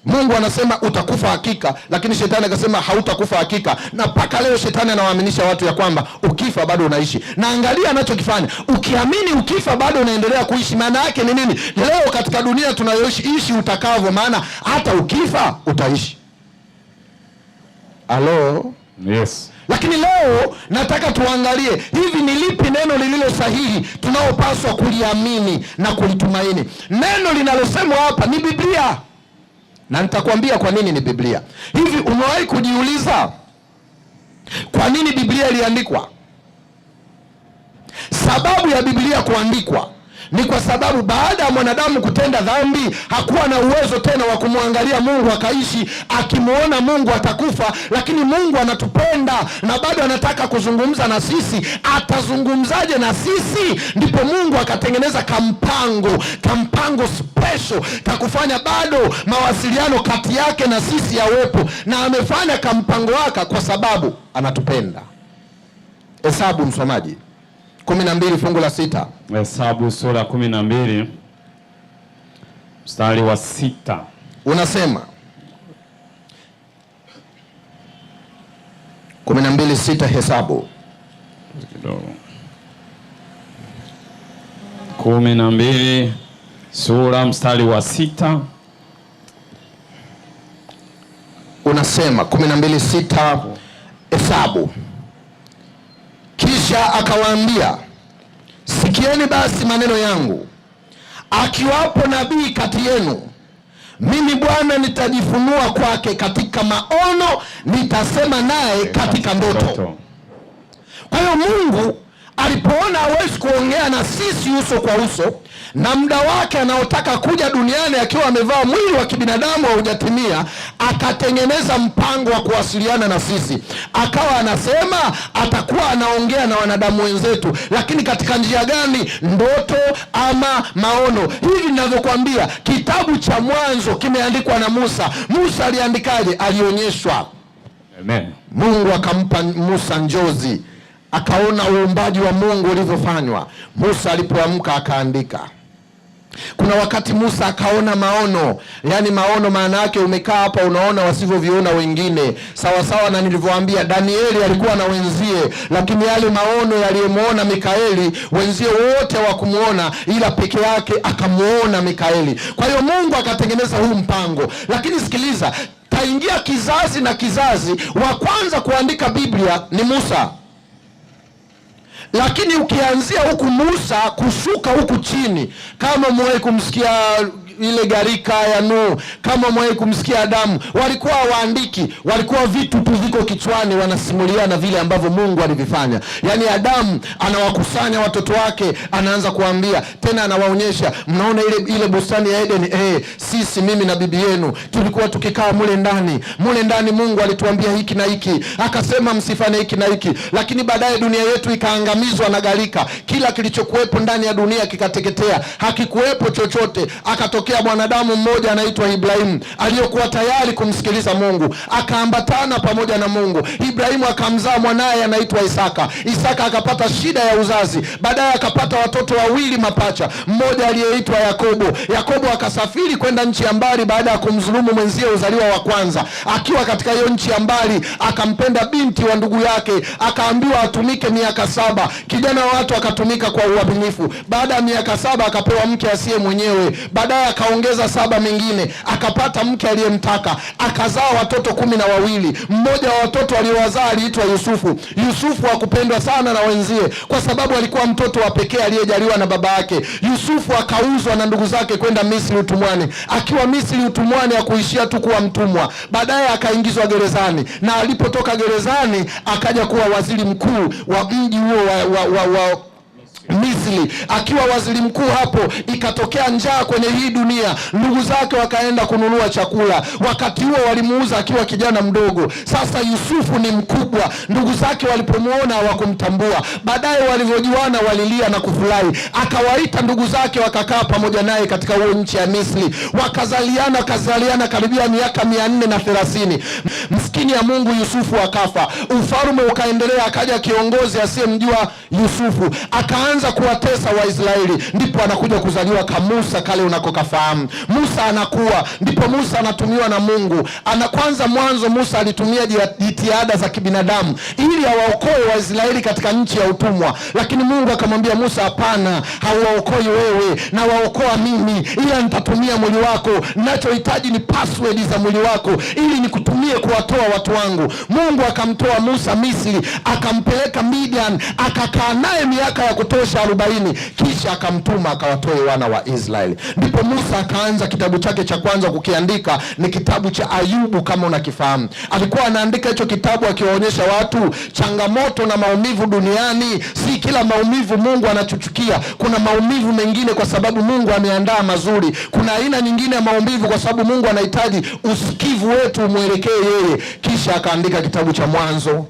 Mungu anasema utakufa hakika, lakini shetani akasema hautakufa hakika. Na mpaka leo shetani anawaaminisha watu ya kwamba ukifa bado unaishi. Na angalia anachokifanya. Ukiamini ukifa bado unaendelea kuishi, maana yake ni nini? Leo katika dunia tunayoishi, ishi utakavyo, maana hata ukifa utaishi. Alo? Yes. Lakini leo nataka tuangalie hivi ni lipi neno lililo sahihi tunaopaswa kuliamini na kulitumaini. Neno linalosemwa hapa ni Biblia. Na nitakwambia kwa nini ni Biblia. Hivi umewahi kujiuliza kwa nini Biblia iliandikwa? Sababu ya Biblia kuandikwa ni kwa sababu baada ya mwanadamu kutenda dhambi, hakuwa na uwezo tena wa kumwangalia Mungu akaishi. Akimuona Mungu atakufa, lakini Mungu anatupenda na bado anataka kuzungumza na sisi. Atazungumzaje na sisi? Ndipo Mungu akatengeneza kampango special kakufanya bado mawasiliano kati yake na sisi yawepo. Na amefanya kampango wake kwa sababu anatupenda. Hesabu msomaji 12 fungu la 6. Hesabu sura 12 mstari wa 6. Unasema 12:6 Hesabu. Kidogo. 12 sura mstari wa 6. Unasema 12:6 Hesabu. Kisha akawaambia, sikieni basi maneno yangu, akiwapo nabii kati yenu, mimi Bwana nitajifunua kwake katika maono, nitasema naye katika ndoto. Kwa hiyo Mungu alipoona hawezi kuongea na sisi uso kwa uso, na muda wake anaotaka kuja duniani akiwa amevaa mwili wa kibinadamu haujatimia, akatengeneza mpango wa kuwasiliana na sisi. Akawa anasema atakuwa anaongea na wanadamu wenzetu, lakini katika njia gani? Ndoto ama maono. Hivi ninavyokuambia, kitabu cha Mwanzo kimeandikwa na Musa. Musa aliandikaje? Alionyeshwa. Amen. Mungu akampa Musa njozi, akaona uumbaji wa Mungu ulivyofanywa. Musa alipoamka akaandika. Kuna wakati Musa akaona maono. Yaani maono maana yake umekaa hapa unaona wasivyoviona wengine. Sawa sawa na nilivyowaambia, Danieli alikuwa na wenzie, lakini yale maono yaliyemuona Mikaeli, wenzie wote hawakumuona, ila peke yake akamuona Mikaeli. Kwa hiyo Mungu akatengeneza huu mpango. Lakini sikiliza, taingia kizazi na kizazi, wa kwanza kuandika Biblia ni Musa. Lakini ukianzia huku Musa kushuka huku chini, kama mwahi kumsikia ile gharika ya Nuhu, kama mwahi kumsikia Adamu, walikuwa waandiki, walikuwa vitu tu viko kichwani, wanasimuliana vile ambavyo Mungu alivifanya. Yaani Adamu anawakusanya watoto wake, anaanza kuambia, tena anawaonyesha, mnaona ile bustani ya Eden, sisi mimi na bibi yenu tulikuwa tukikaa mule ndani Mungu alituambia hiki na hiki, akasema msifanye hiki na hiki, lakini baadaye dunia yetu ikaangamizwa na gharika, kila kilichokuwepo ndani ya dunia kikateketea, hakikuwepo chochote. Akatokea mwanadamu mmoja anaitwa Ibrahimu, aliyokuwa tayari kumsikiliza Mungu, akaambatana pamoja na Mungu. Ibrahimu akamzaa mwanaye anaitwa Isaka. Isaka akapata shida ya uzazi, baadaye akapata watoto wawili mapacha, mmoja aliyeitwa Yakobo. Yakobo akasafiri kwenda nchi ya mbali baada ya kumdhulumu mwenzie uzaliwa wa kwanza. Akiwa katika hiyo nchi ya mbali, akampenda binti wa ndugu yake, akaambiwa atumike miaka 7. Kijana wa watu akatumika kwa uaminifu. Baada ya miaka 7 akapewa mke asiye mwenyewe. Baadaye akaongeza 7 mengine, akapata mke aliyemtaka, akazaa watoto 12. Mmoja wa watoto aliowazaa aliitwa Yusufu. Yusufu hakupendwa sana na wenzie kwa sababu alikuwa mtoto wa pekee aliyejaliwa na baba yake. Yusufu akauzwa na ndugu zake kwenda Misri utumwani. Akiwa Misri utumwani hakuishia tu kuwa mtumwa, baadaye akaingizwa gerezani, na alipotoka gerezani akaja kuwa waziri mkuu wa mji huo wa Misri. Akiwa waziri mkuu hapo, ikatokea njaa kwenye hii dunia, ndugu zake wakaenda kununua chakula. Wakati huo walimuuza akiwa kijana mdogo. Sasa Yusufu ni mkubwa, ndugu zake walipomuona hawakumtambua. Baadaye walivyojuana walilia na kufurahi. Akawaita ndugu zake, wakakaa pamoja naye katika huo nchi ya Misri, wakazaliana karibia miaka 430. Msikini ya Mungu Yusufu akafa, ufalme ukaendelea, akaja kiongozi asiyemjua Yusufu, akaanza kuwatesa Waisraeli. Ndipo anakuja kuzaliwa Musa kale unakokafahamu. Musa anakuwa, ndipo Musa anatumiwa na Mungu. Mwanzo Musa alitumia jitihada za kibinadamu ili awaokoe Waisraeli katika nchi ya utumwa, lakini Mungu akamwambia Musa, hapana, hauwaokoi wewe, na waokoa mimi, ila nitatumia mwili wako. Ninachohitaji ni password za mwili wako ili nikutumie kuwatoa watu wangu. Mungu akamtoa Musa Misri, akampeleka Midian, akakaa naye miaka ya kutosha 40, kisha akamtuma akawatoe wana wa Israeli. Ndipo Musa akaanza kitabu chake cha kwanza kukiandika, ni kitabu cha Ayubu. Kama unakifahamu, alikuwa anaandika hicho kitabu akiwaonyesha watu changamoto na maumivu duniani. Si kila maumivu Mungu anachuchukia. Kuna maumivu mengine kwa sababu Mungu ameandaa mazuri. Kuna aina nyingine ya maumivu kwa sababu Mungu anahitaji usikivu wetu umwelekee yeye. Kisha akaandika kitabu cha Mwanzo,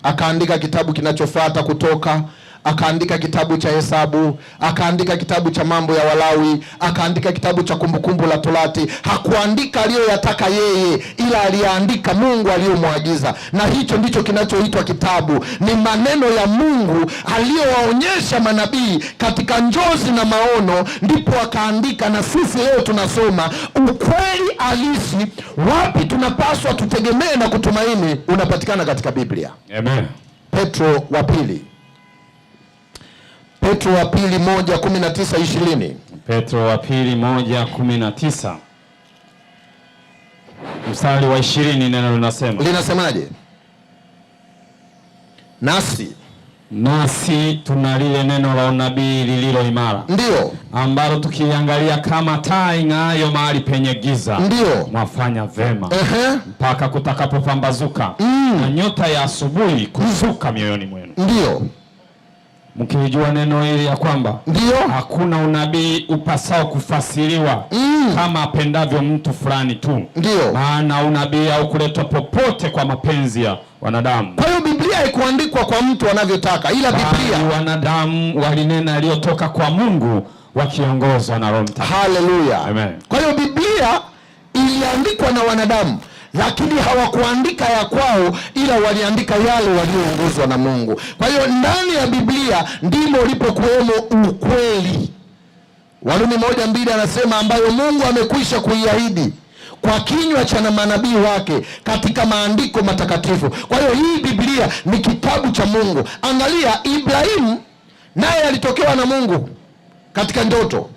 akaandika kitabu kinachofuata Kutoka, akaandika kitabu cha Hesabu, akaandika kitabu cha Mambo ya Walawi, akaandika kitabu cha Kumbukumbu la Torati. Hakuandika aliyoyataka yeye, ila aliandika Mungu aliyomwagiza, na hicho ndicho kinachoitwa kitabu. Ni maneno ya Mungu aliyowaonyesha manabii katika njozi na maono, ndipo akaandika. Na sisi leo tunasoma ukweli halisi. Wapi tunapaswa tutegemee na kutumaini unapatikana katika Biblia. Amen. Petro wa pili 1:19-20. Petro wa pili 1:19 mstari wa 20, neno linasemaje? Nasi tuna lile neno la unabii lililo imara, ndio ambalo tukiangalia kama taa ing'aayo mahali penye giza, ndio mwafanya vema mpaka kutakapopambazuka na nyota ya asubuhi kuzuka mioyoni mwenu. Ndio mkijua neno hili ya kwamba ndio hakuna unabii upasao kufasiriwa kama apendavyo mtu fulani tu. Ndio maana unabii haukuletwa popote kwa mapenzi ya wanadamu. Kwa hiyo Biblia haikuandikwa kwa mtu anavyotaka, ila Biblia wanadamu walinena aliyotoka kwa Mungu wakiongozwa na Roho Mtakatifu. Haleluya. Amen. Kwa hiyo Biblia iliandikwa na wanadamu, lakini hawakuandika ya kwao, ila waliandika yale walioongozwa na Mungu. Kwa hiyo ndani ya Biblia ndimo ulipokuwemo ukweli. Warumi 1:2 anasema, ambayo Mungu amekwisha kuiahidi kwa kinywa cha manabii wake katika maandiko matakatifu. Kwa hiyo hii Biblia ni kitabu cha Mungu. Angalia, Ibrahimu naye alitokewa na Mungu katika ndoto.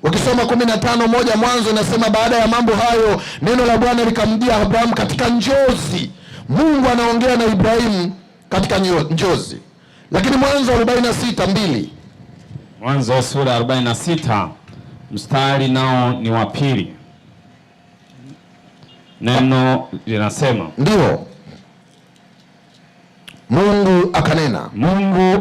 Ukisoma 15:1 Mwanzo inasema, baada ya mambo hayo neno la Bwana likamjia Abrahamu katika njozi. Mungu anaongea na Ibrahimu katika njozi. Lakini Mwanzo 46:2, Mwanzo sura 46 mstari nao ni wa 2, neno linasema, ndio Mungu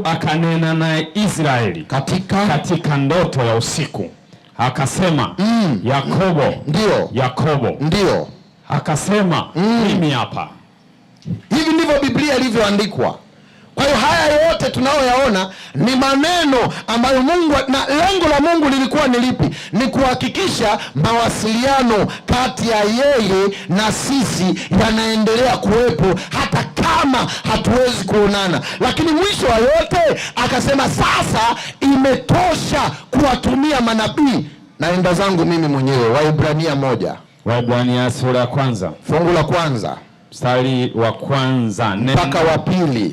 akanena naye Israeli katika ndoto ya usiku, akasema Yakobo. Ndio Yakobo. Ndio akasema mimi hapa. Hivi ndivyo Biblia ilivyoandikwa. Kwa hiyo haya yote tunayoyaona ni maneno ambayo Mungu, na lengo la Mungu lilikuwa ni lipi? Ni kuhakikisha mawasiliano kati ya yeye na sisi yanaendelea kuwepo hata kama hatuwezi kuonana. Lakini mwisho wa yote akasema, sasa imetosha kuwatumia manabii, naenda zangu mimi mwenyewe. Waebrania 1. Waebrania sura ya 1 fungu la 1 mstari wa 1 mpaka wa 2.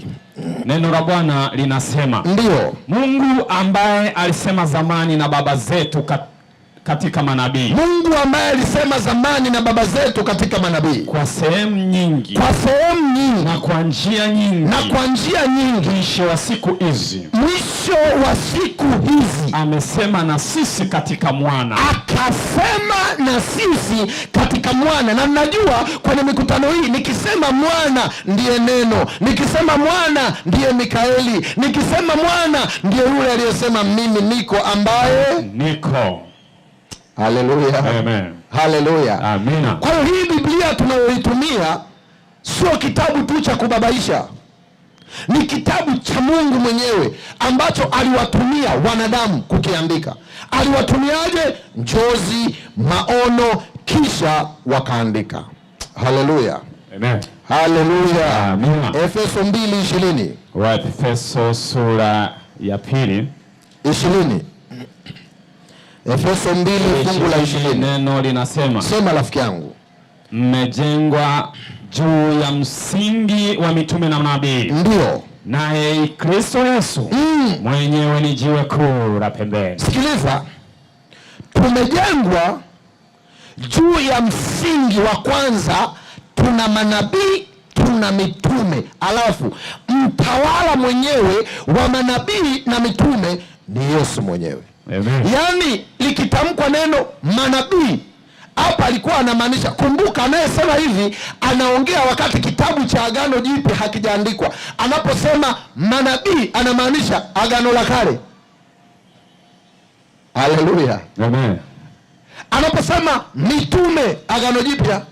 Neno la Bwana linasema, ndio Mungu ambaye alisema zamani na baba zetu katika manabii. Mungu ambaye alisema zamani na baba zetu katika manabii, kwa sehemu nyingi, na kwa njia nyingi, mwisho wa siku hizi amesema na sisi katika mwana. Akasema na sisi katika mwana. Na ninajua kwenye mikutano hii nikisema mwana ndiye neno, nikisema mwana ndiye Mikaeli, nikisema mwana ndiye yule aliyesema mimi niko ambaye niko. Haleluya. Amen. Haleluya. Amina. Kwa hiyo hii Biblia tunayoitumia sio kitabu tu cha kubabaisha. Ni kitabu cha Mungu mwenyewe ambacho aliwatumia wanadamu kukiandika. Aliwatumiaje? Njozi, maono, kisha wakaandika. Haleluya. Amen. Haleluya. Amina. Efeso 2:20. Efeso sura ya 2 20. Efeso 2 fungu la 20. Neno linasema, sema rafiki yangu, mmejengwa juu ya msingi wa mitume na manabii. Ndio. Naye Kristo Yesu mwenyewe ni jiwe kuu la pembeni. Sikiliza, tumejengwa juu ya msingi wa kwanza, tuna manabii, tuna mitume, alafu mtawala mwenyewe wa manabii na mitume ni Yesu mwenyewe. Amen. Yaani likitamkwa neno manabii hapa alikuwa anamaanisha, kumbuka anayesema hivi anaongea wakati kitabu cha Agano Jipya hakijaandikwa. Anaposema manabii anamaanisha Agano la Kale. Haleluya. Amen. Anaposema mitume, Agano Jipya.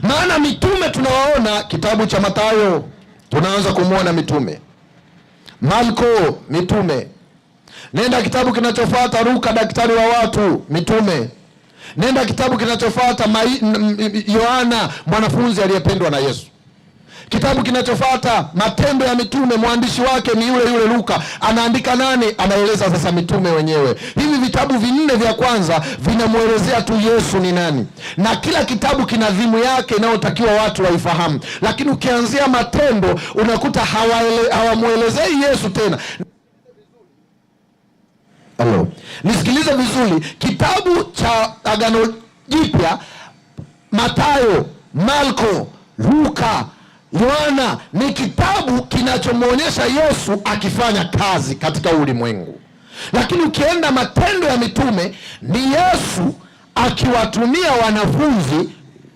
Maana mitume tunawaona kitabu cha Mathayo, tunaanza kumwona mitume. Marko mitume. Nenda kitabu kinachofuata Luka, daktari wa watu, mitume. Nenda kitabu kinachofuata Yohana, mwanafunzi aliyependwa na Yesu. Kitabu kinachofuata Matendo ya Mitume, mwandishi wake ni yule Luka. Anaandika nani? Anaeleza sasa mitume wenyewe. Hivi vitabu 4 vya kwanza vinamuelezea tu Yesu ni nani, na kila kitabu kina dhimu yake inayotakiwa watu waifahamu. Lakini ukianzia Matendo unakuta hawamuelezei Yesu tena. Hello. Nisikilize vizuri, kitabu cha Agano Jipya, Mathayo, Marko, Luka, Yohana ni kitabu kinachomwonyesha Yesu akifanya kazi katika ulimwengu. Lakini ukienda Matendo ya Mitume ni Yesu akiwatumia wanafunzi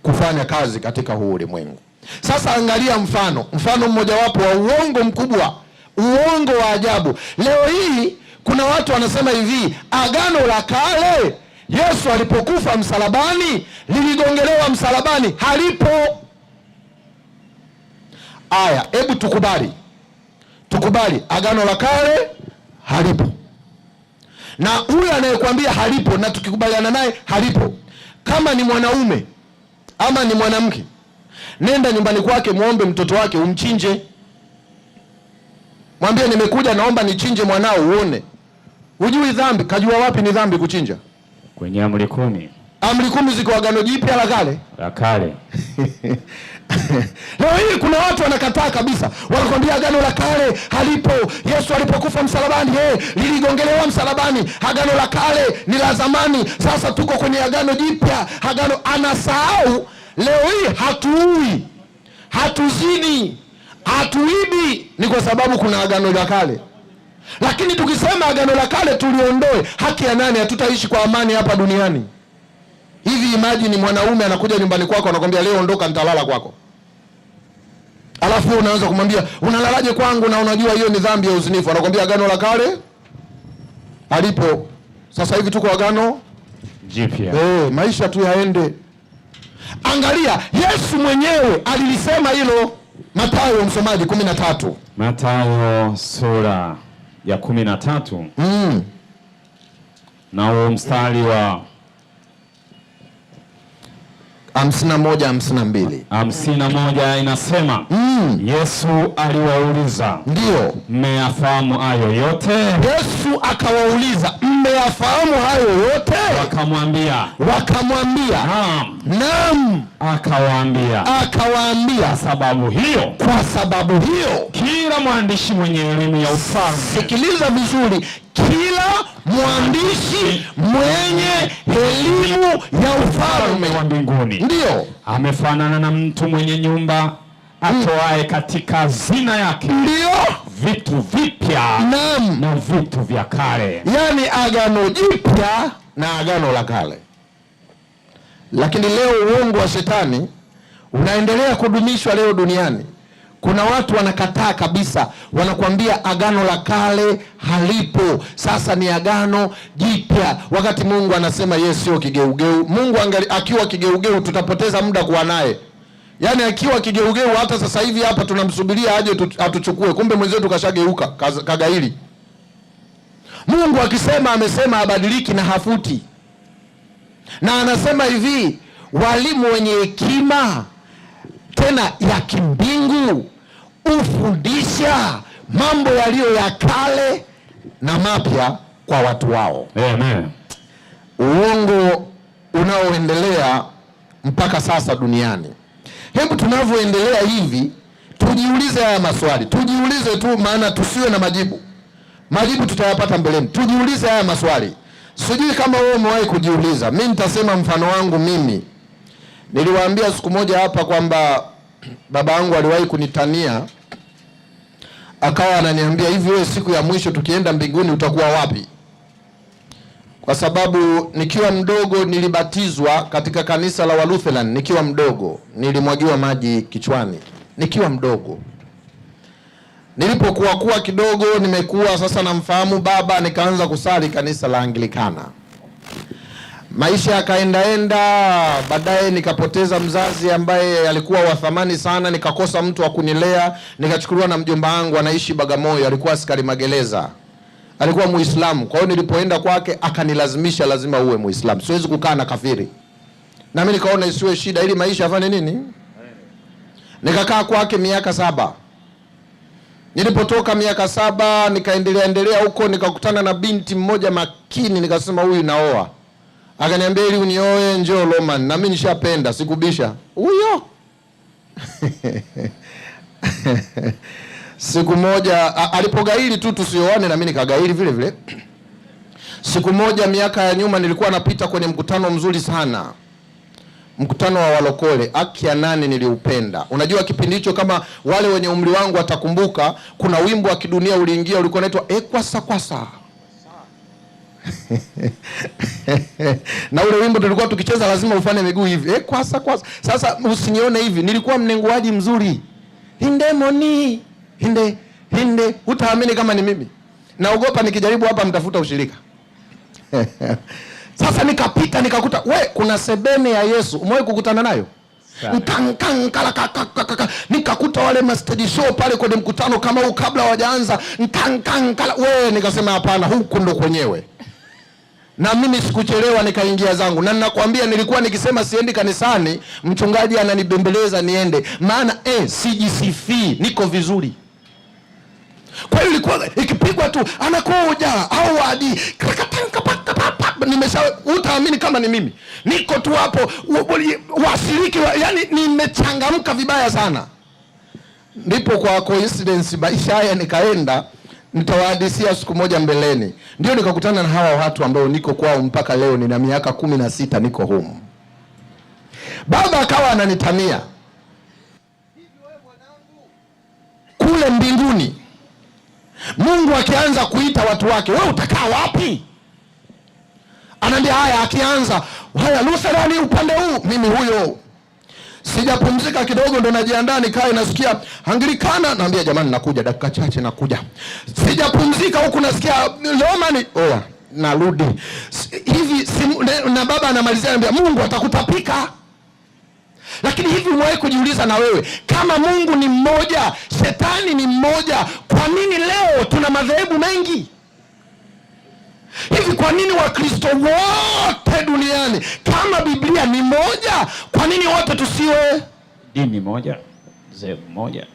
kufanya kazi katika huu ulimwengu. Sasa angalia mfano mmojawapo wa uongo mkubwa uongo wa ajabu. Leo hii kuna watu wanasema hivi, Agano la Kale Yesu alipokufa msalabani, liligongelewa msalabani, halipo. Aya, hebu tukubali Agano la Kale halipo, na huyu anayekwambia halipo na tukikubaliana naye halipo, kama ni mwanaume ama ni mwanamke, nenda nyumbani kwake, muombe mtoto wake umchinje. Mwambie nimekuja naomba nichinje mwanao uone. Hujui dhambi, kajua wapi ni dhambi kuchinja? Kwenye amri 10. Amri 10 ziko Agano Jipya la Kale? La Kale. Leo hii kuna watu wanakataa kabisa, wanakwambia Agano la Kale halipo. Yesu alipokufa msalabani, liligongelewa msalabani. Agano la Kale ni la zamani, sasa tuko kwenye Agano Jipya. Anasahau leo hii hatuui, hatuzini, hatuibi, ni kwa sababu kuna Agano la Kale. Lakini tukisema Agano la Kale tuliondoe, haki ya nani? Hatutaishi kwa amani hapa duniani. Hivi imagine mwanaume anakuja nyumbani kwako anakuambia leo ondoka nitalala kwako. Alafu unaanza kumwambia unalalaje kwangu na unajua hiyo ni dhambi ya uzinifu. Anakuambia Agano la Kale alipo. Sasa hivi tuko Agano Jipya. Maisha tu yaende. Angalia, Yesu mwenyewe alilisema hilo. Mathayo, msomaji, 13. Mathayo sura ya 13. Na huo mstari wa 51-52. 51 inasema Yesu aliwauliza, ndio, mmeyafahamu hayo yote? Yesu akawauliza, mmeyafahamu hayo yote? Wakamwambia, naam. Akawaambia, kwa sababu hiyo kila mwandishi mwenye elimu ya ufalme, sikiliza vizuri, kila mwandishi mwenye elimu ya ufalme wa mbinguni ndio amefanana na mtu mwenye nyumba atoae katika hazina yake ndio vitu vipya na vitu vya kale. Yani Agano Jipya na Agano la Kale. Lakini leo uongo wa shetani unaendelea kudumishwa leo duniani. Kuna watu wanakataa kabisa, wanakuambia Agano la Kale halipo, sasa ni Agano Jipya, wakati Mungu anasema yeye sio kigeugeu. Mungu akiwa kigeugeu tutapoteza muda kuwa naye. Yaani akiwa kigeugeu hata sasa hivi hapa tunamsubiria aje atuchukue, kumbe mwenzetu kashageuka, kagaili. Mungu akisema amesema, habadiliki na hafuti. Na anasema hivi, walimu wenye hekima tena ya kimbingu ufundisha mambo yaliyo ya kale na mapya kwa watu wao. Amen. Uongo unaoendelea mpaka sasa duniani. Hebu tunavyoendelea hivi tujiulize haya maswali. Tujiulize tu, maana tusiwe na majibu. Majibu tutayapata mbeleni. Tujiulize haya maswali. Sijui kama wewe umewahi kujiuliza. Mimi nitasema mfano wangu mimi. Niliwaambia siku moja hapa kwamba baba yangu aliwahi kunitania, akawa ananiambia hivi, wewe siku ya mwisho tukienda mbinguni utakuwa wapi? Kwa sababu nikiwa mdogo nilibatizwa katika kanisa la Walutheran. Nikiwa mdogo nilimwagiwa maji kichwani nikiwa mdogo. Nilipokuwa kidogo, nimekuwa sasa namfahamu baba, nikaanza kusali kanisa la Anglikana. Maisha yakaenda, baadaye nikapoteza mzazi ambaye alikuwa wa thamani sana, nikakosa mtu wa kunilea, nikachukuliwa na mjomba wangu anaishi Bagamoyo, alikuwa askari magereza. Alikuwa Muislamu. Kwa hiyo nilipoenda kwake akanilazimisha lazima uwe Muislamu. Siwezi kukaa na kafiri. Na mimi nikaona isiwe shida, ili maisha afanye nini? Nikakaa kwake miaka 7. Nilipotoka miaka 7 nikaendelea huko, nikakutana na binti mmoja makini, nikasema huyu naoa. Akaniambia ili unioe njoo Roman, na mimi nishapenda, sikubisha. Huyo. Siku moja alipogaili tu tusioane, na mimi nikagaili vile vile. Siku moja miaka ya nyuma nilikuwa napita kwenye mkutano mzuri sana. Mkutano wa walokole, haki ya nani niliupenda. Unajua kipindi hicho, kama wale wenye umri wangu watakumbuka, kuna wimbo wa kidunia uliingia ulikuwa unaitwa Kwasa Kwasa. Na ule wimbo tulikuwa tukicheza lazima ufanye miguu hivi. Kwasa Kwasa. Sasa usinione hivi, nilikuwa mnenguaji mzuri. Hinde moni, hinde Hinde, hutaamini kama ni mimi. Naogopa nikijaribu hapa mtafuta ushirika. Sasa nikapita nikakuta, kuna sebene ya Yesu. Umewahi kukutana nayo? Nikakuta wale mastage show pale kwenye mkutano kama huu kabla hawajaanza. Nikasema hapana, huku ndo kwenyewe. Na mimi sikuchelewa nikaingia zangu. Na ninakwambia nilikuwa nikisema siendi kanisani, mchungaji ananibembeleza niende. Maana sijisifii, niko vizuri. Kwa hiyo ilikuwa ikipigwa tu anakuja au wadi utaamini kama ni mimi. Niko tu hapo washiriki yani nimechangamka vibaya sana. Ndipo kwa coincidence maisha haya nikaenda, nitawahadisia siku moja mbeleni. Ndio nikakutana na hawa watu ambao niko kwao mpaka leo, nina miaka 16 niko humu. Baba akawa ananitania, hivi wewe mwanangu, kule mbinguni Mungu akianza kuita watu wake, wewe utakaa wapi? Ananiambia haya, akianza haya Lutherani upande huu, mimi huyo. Sijapumzika kidogo ndo najiandaa nikae nasikia Anglikana, naambia jamani nakuja dakika chache nakuja. Sijapumzika huku nasikia Romani, narudi. Hivi na baba anamalizia anambia Mungu atakutapika. Lakini hivi umewahi kujiuliza na wewe, kama Mungu ni mmoja, shetani ni mmoja, kwa nini leo tuna madhehebu mengi? Hivi kwa nini Wakristo wote duniani, kama Biblia ni moja, kwa nini wote tusiwe dini moja, dhehebu moja?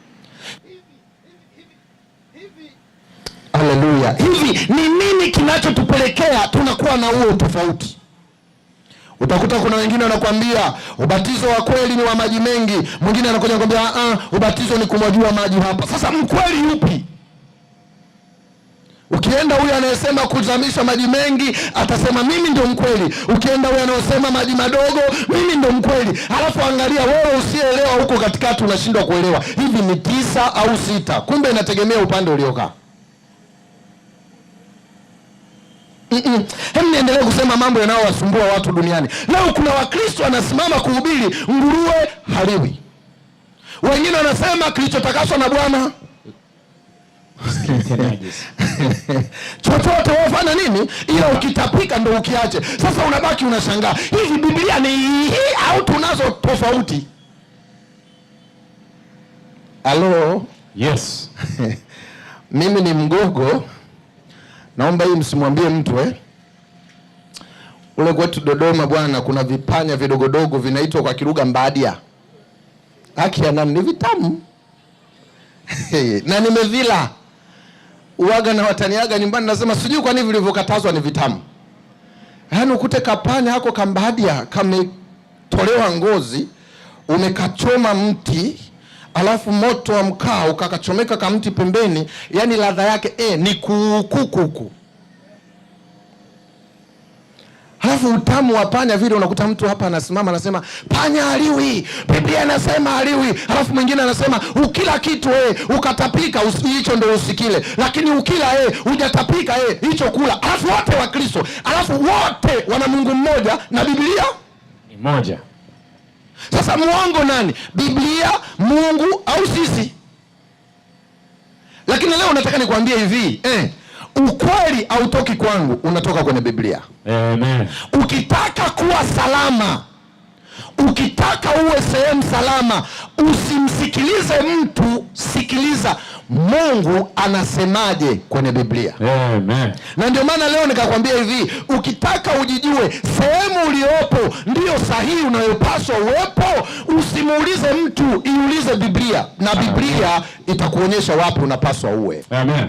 Haleluya. Hivi ni nini kinachotupelekea tunakuwa na huo tofauti? Utakuta kuna wengine wanakuambia ubatizo wa kweli ni wa maji mengi, mwingine anakuja kuambia ubatizo ni kumwagiwa maji hapa. Sasa mkweli yupi? Ukienda huyu anayesema kuzamisha maji mengi atasema mimi ndio mkweli. Ukienda huyu anayesema maji madogo, mimi ndio mkweli. Alafu angalia wewe usielewa huko katikati, unashindwa kuelewa hivi ni 9 au 6. Kumbe inategemea upande uliokaa. Hem, niendelee kusema mambo yanayowasumbua watu duniani. Leo kuna Wakristo wanasimama kuhubiri nguruwe haliwi. Wengine wanasema kilichotakaswa na Bwana chochote wafanya nini, ila ukitapika ndo ukiache. Sasa unabaki unashangaa, hivi Biblia ni hii au tunazo tofauti? Halo? Yes. Mimi ni Mgogo. Naomba hii msimwambie mtu Ule kwetu Dodoma bwana, kuna vipanya vidogodogo vinaitwa kwa Kiruga mbadia. Haki ya nani, ni vitamu. Na nimevila. Uwaga na wataniaga nyumbani nasema sijui kwa nini vilivyokatazwa ni vitamu. Yaani ukute kapanya hako kambadia kametolewa ngozi, umekachoma mti, alafu moto wa mkaa ukakachomeka kama mti pembeni, yani ladha yake ni kuku. Halafu utamu wa panya vile, unakuta mtu hapa anasimama anasema panya haliwi, Biblia inasema haliwi. Halafu mwingine anasema ukila kitu ukatapika hicho ndio usikile, lakini ukila hujatapika hicho kula. Halafu wote wa Kristo, halafu wote wana Mungu mmoja na Biblia ni moja. Sasa muongo nani? Biblia, Mungu au sisi? Lakini leo nataka nikwambie hivi, ukweli hautoki kwangu, unatoka kwenye Biblia. Amen. Ukitaka kuwa salama, ukitaka uwe sehemu salama, usimsikilize mtu, sikiliza Mungu anasemaje kwenye Biblia. Amen. Na ndio maana leo nikakwambia hivi, ukitaka ujijue sehemu uliopo ndio sahihi unayopaswa uwepo, usimuulize mtu, iulize Biblia, na Biblia itakuonyesha wapi unapaswa uwe. Amen.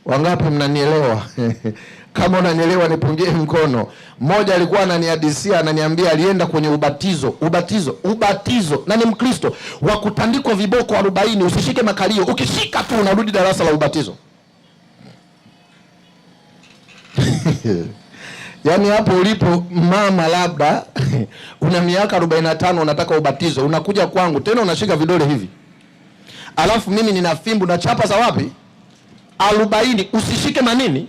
Wangapi mnanielewa? Kama unanielewa nipungie mkono. Mmoja alikuwa ananihadisia, ananiambia alienda kwenye ubatizo na ni Mkristo, wa kutandikwa viboko 40, usishike makalio, ukishika tu unarudi darasa la ubatizo. Yaani hapo ulipo mama, labda una miaka 45 unataka ubatizo, unakuja kwangu tena unashika vidole hivi. Alafu mimi nina fimbo na chapa za wapi? 40, usishike manini?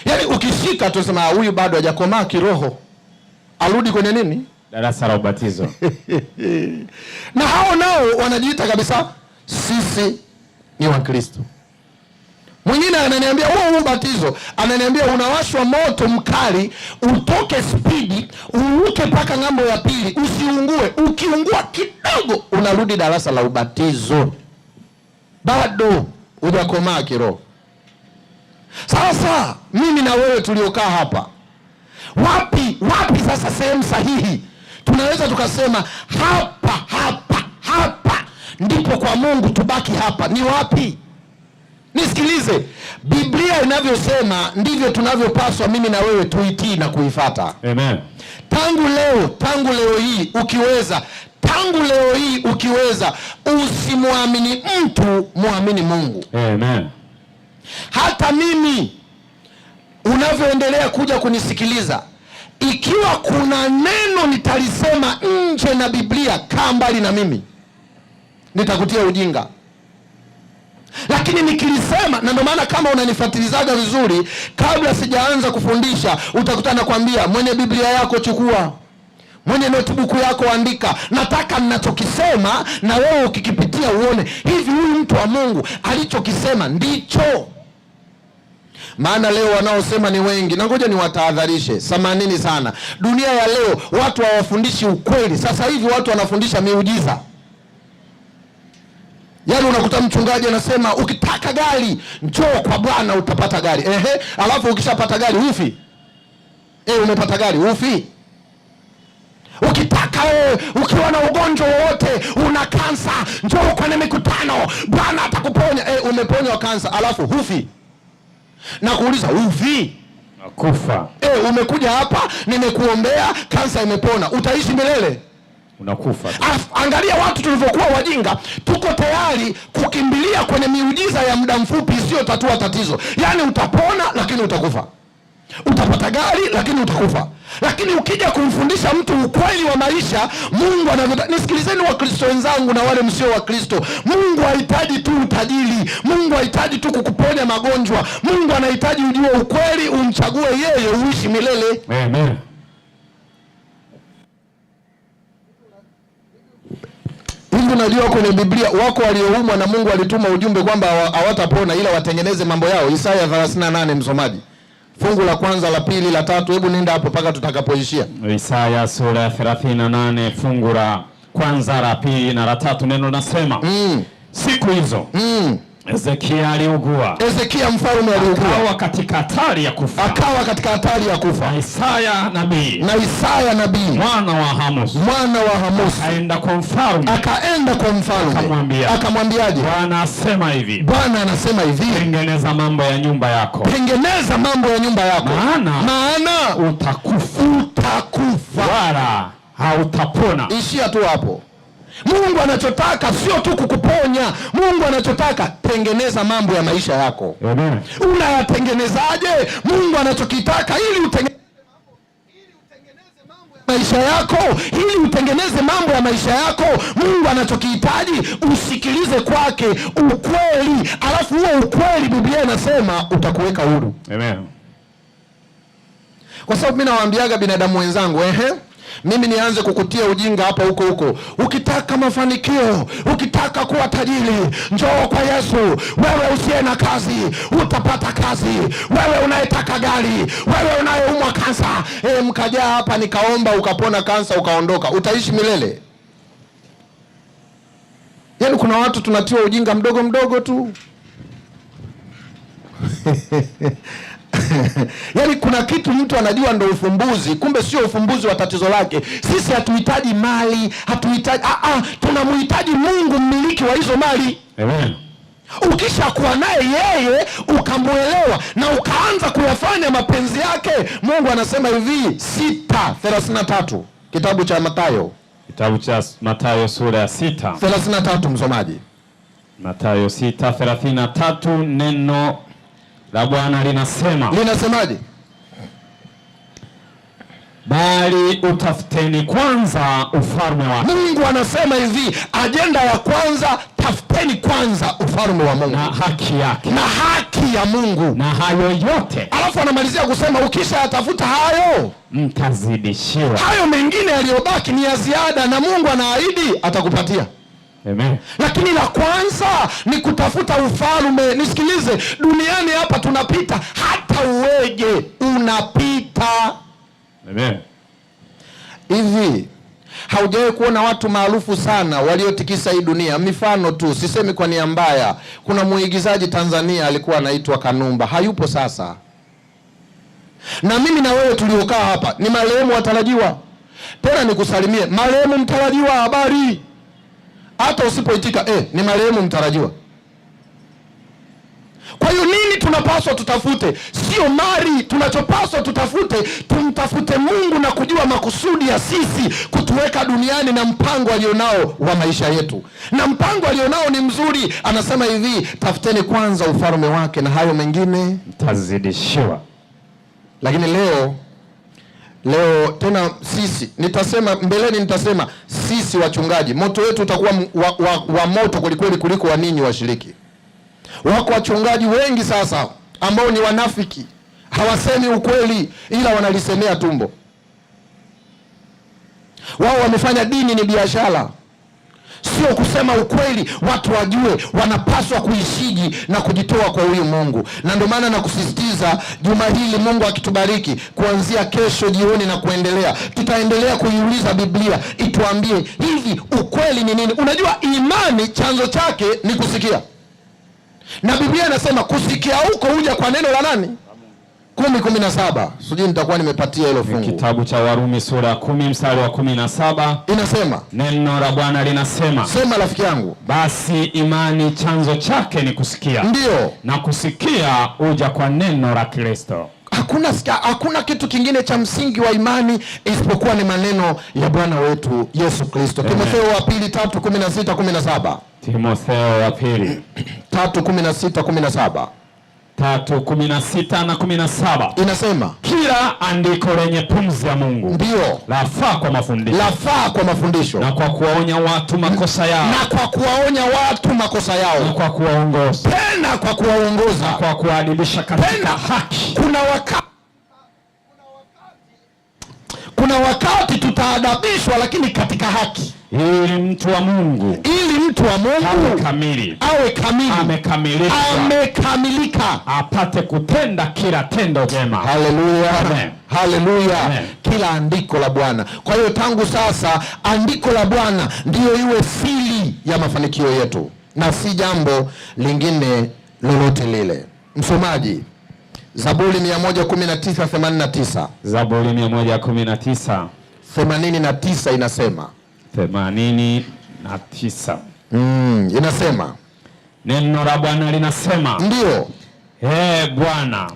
Yaani ukishika tu sema huyu bado hajakomaa kiroho, arudi kwenye nini? Darasa la ubatizo. Na hao nao wanajiita kabisa sisi ni Wakristo. Mwingine ananiambia huo ubatizo, ananiambia unawashwa moto mkali, utoke spidi, uruke mpaka ng'ambo ya pili, usiungue. Ukiungua kidogo unarudi darasa la ubatizo. Bado hujakomaa kiroho. Sasa mimi na wewe tuliokaa hapa, wapi sasa sehemu sahihi tunaweza tukasema hapa ndipo kwa Mungu, tubaki hapa? Ni wapi? Nisikilize, Biblia inavyosema ndivyo tunavyopaswa mimi na wewe tuitii na kuifuata. Amen. Tangu leo hii ukiweza, usimwamini mtu, muamini Mungu. Amen. Hata mimi unavyoendelea kuja kunisikiliza, ikiwa kuna neno nitalisema nje na Biblia, kaa mbali na mimi, nitakutia ujinga. Lakini nikilisema, na ndio maana kama unanifuatilizaga vizuri, kabla sijaanza kufundisha utakutana kwambia, mwenye Biblia yako chukua, mwenye notebook yako andika, nataka ninachokisema na wewe ukikipitia uone hivi huyu mtu wa Mungu alichokisema ndicho. Maana leo wanaosema ni wengi, na ngoja niwatahadharishe, samanini sana. Dunia ya leo watu hawafundishi ukweli. Sasa hivi watu wanafundisha miujiza. Yaani unakuta mchungaji anasema ukitaka gari njoo kwa Bwana utapata gari. Alafu ukishapata gari ufi. Umepata gari ufi. Ukitaka ukiwa na ugonjwa wowote, una kansa, njoo kwenye mikutano, Bwana atakuponya. Umeponywa kansa alafu hufi. Na kuuliza ufi? Nakufa. Umekuja hapa nimekuombea, kansa imepona, utaishi milele? Unakufa. Angalia watu tulivyokuwa wajinga, tuko tayari kukimbilia kwenye miujiza ya muda mfupi isiyotatua tatizo. Yaani utapona lakini utakufa. Utapata gari lakini utakufa. Lakini ukija kumfundisha mtu ukweli wa maisha, Mungu anavyotaka. Nisikilizeni Wakristo wenzangu na wale msio Wakristo, Mungu hahitaji tu utajiri, Mungu hahitaji tu kukuponya magonjwa. Mungu anahitaji ujue ukweli, umchague yeye, uishi milele. Amen. Hivi unajua kwenye Biblia wako walioumwa na Mungu alituma ujumbe kwamba hawatapona ila watengeneze mambo yao. Isaya 38, msomaji. Fungu la kwanza, la pili, la tatu, hebu nenda hapo paka tutakapoishia. Isaya sura ya 38 fungu la kwanza, la pili na la tatu, neno nasema siku hizo Hezekia aliugua. Hezekia mfalme aliugua. Akawa katika hatari ya kufa. Na Isaya nabii mwana wa Amosi akaenda kwa mfalme. Akamwambiaje? Bwana anasema hivi. Tengeneza mambo ya nyumba yako. Maana utakufa. Wala hautapona. Ishia tu hapo. Mungu anachotaka sio tu kukuponya. Mungu anachotaka tengeneza mambo ya maisha yako. Amen. Unayatengenezaje? Mungu anachokitaka ili utengeneze mambo ya maisha yako, Mungu anachokihitaji usikilize kwake ukweli. Alafu huo ukweli Biblia inasema utakuweka huru. Amen. Kwa sababu mimi nawaambiaga binadamu wenzangu, mimi nianze kukutia ujinga hapa huko. Ukitaka mafanikio, ukitaka kuwa tajiri, njoo kwa Yesu. Wewe usiye na kazi, utapata kazi. Wewe unayetaka gari, wewe unayeumwa kansa, mkaja hapa nikaomba ukapona kansa ukaondoka, utaishi milele? Yaani kuna watu tunatiwa ujinga mdogo tu. Yaani kuna kitu mtu anajua ndo ufumbuzi, kumbe sio ufumbuzi wa tatizo lake. Sisi hatuhitaji mali, tunamhitaji Mungu, mmiliki wa hizo mali. Amen. Ukishakuwa naye yeye, ukamwelewa na ukaanza kuyafanya mapenzi yake, Mungu anasema hivi, 6:33 kitabu cha Mathayo sura ya 6:33, msomaji. Mathayo 6:33, neno la Bwana linasemaje? Bali utafuteni kwanza ufalme wake. Mungu anasema hivi, ajenda ya kwanza, tafuteni kwanza ufalme wa Mungu na haki yake, na haki ya Mungu, na hayo yote. Alafu anamalizia kusema ukishayatafuta hayo mtazidishiwa. Hayo mengine yaliyobaki ni ya ziada, na Mungu anaahidi atakupatia. Amen. Lakini la kwanza ni kutafuta ufalme. Nisikilize, duniani hapa tunapita, hata uweje unapita. Amen. Hivi haujawahi kuona watu maarufu sana waliotikisa hii dunia? Mifano tu, sisemi kwa nia mbaya. Kuna muigizaji Tanzania alikuwa anaitwa Kanumba, hayupo sasa. Na mimi na wewe tuliokaa hapa ni marehemu watarajiwa. Tena nikusalimie, marehemu mtarajiwa, habari. Hata usipoitika ni marehemu mtarajiwa. Kwa hiyo nini tunapaswa tutafute? Sio mali. Tunachopaswa tutafute, tumtafute Mungu na kujua makusudi ya sisi kutuweka duniani na mpango alionao wa maisha yetu. Na mpango alionao ni mzuri. Anasema hivi, tafuteni kwanza ufalme wake na hayo mengine mtazidishiwa. Lakini leo tena sisi, nitasema mbeleni, nitasema sisi wachungaji, moto wetu utakuwa wa moto kwelikweli kuliko wa ninyi washiriki. Wako wachungaji wengi sasa ambao ni wanafiki, hawasemi ukweli ila wanalisemea tumbo. Wao wamefanya dini ni biashara, sio kusema ukweli. Watu wajue wanapaswa kuishiji na kujitoa kwa huyu Mungu. Na ndio maana nakusisitiza, juma hili Mungu akitubariki, kuanzia kesho jioni na kuendelea, tutaendelea kuiuliza Biblia ituambie hivi, ukweli ni nini? Unajua imani chanzo chake ni kusikia. Na Biblia inasema kusikia huko huja kwa neno la nani? 10:17. Sijui nitakuwa nimepatia hilo fungu. Kitabu cha Warumi sura ya 10 mstari wa 17. Inasema, neno la Bwana linasema, sema rafiki yangu, basi imani chanzo chake ni kusikia. Ndio. Na kusikia huja kwa neno la Kristo. Hakuna kitu kingine cha msingi wa imani isipokuwa ni maneno ya Bwana wetu Yesu Kristo. Timotheo wa pili 3:16-17. Timotheo wa pili 3:16-17. 3:16 na 17 inasema, kila andiko lenye pumzi ya Mungu ndio lafaa kwa mafundisho, na kwa kuwaonya watu makosa yao, na kwa kuwaongoza, na kwa kuadibisha katika haki. Kuna wakati tutaadabishwa, lakini katika haki, ili mtu wa Mungu awe kamili, amekamilika, apate kutenda kila tendo jema. Haleluya. Kila andiko la Bwana. Kwa hiyo tangu sasa andiko la Bwana ndiyo iwe siri ya mafanikio yetu na si jambo lingine lolote lile. Msomaji, Zaburi 119:89. Zaburi 119:89 inasema, 89 inasema, neno la Bwana linasema, ndio, Bwana,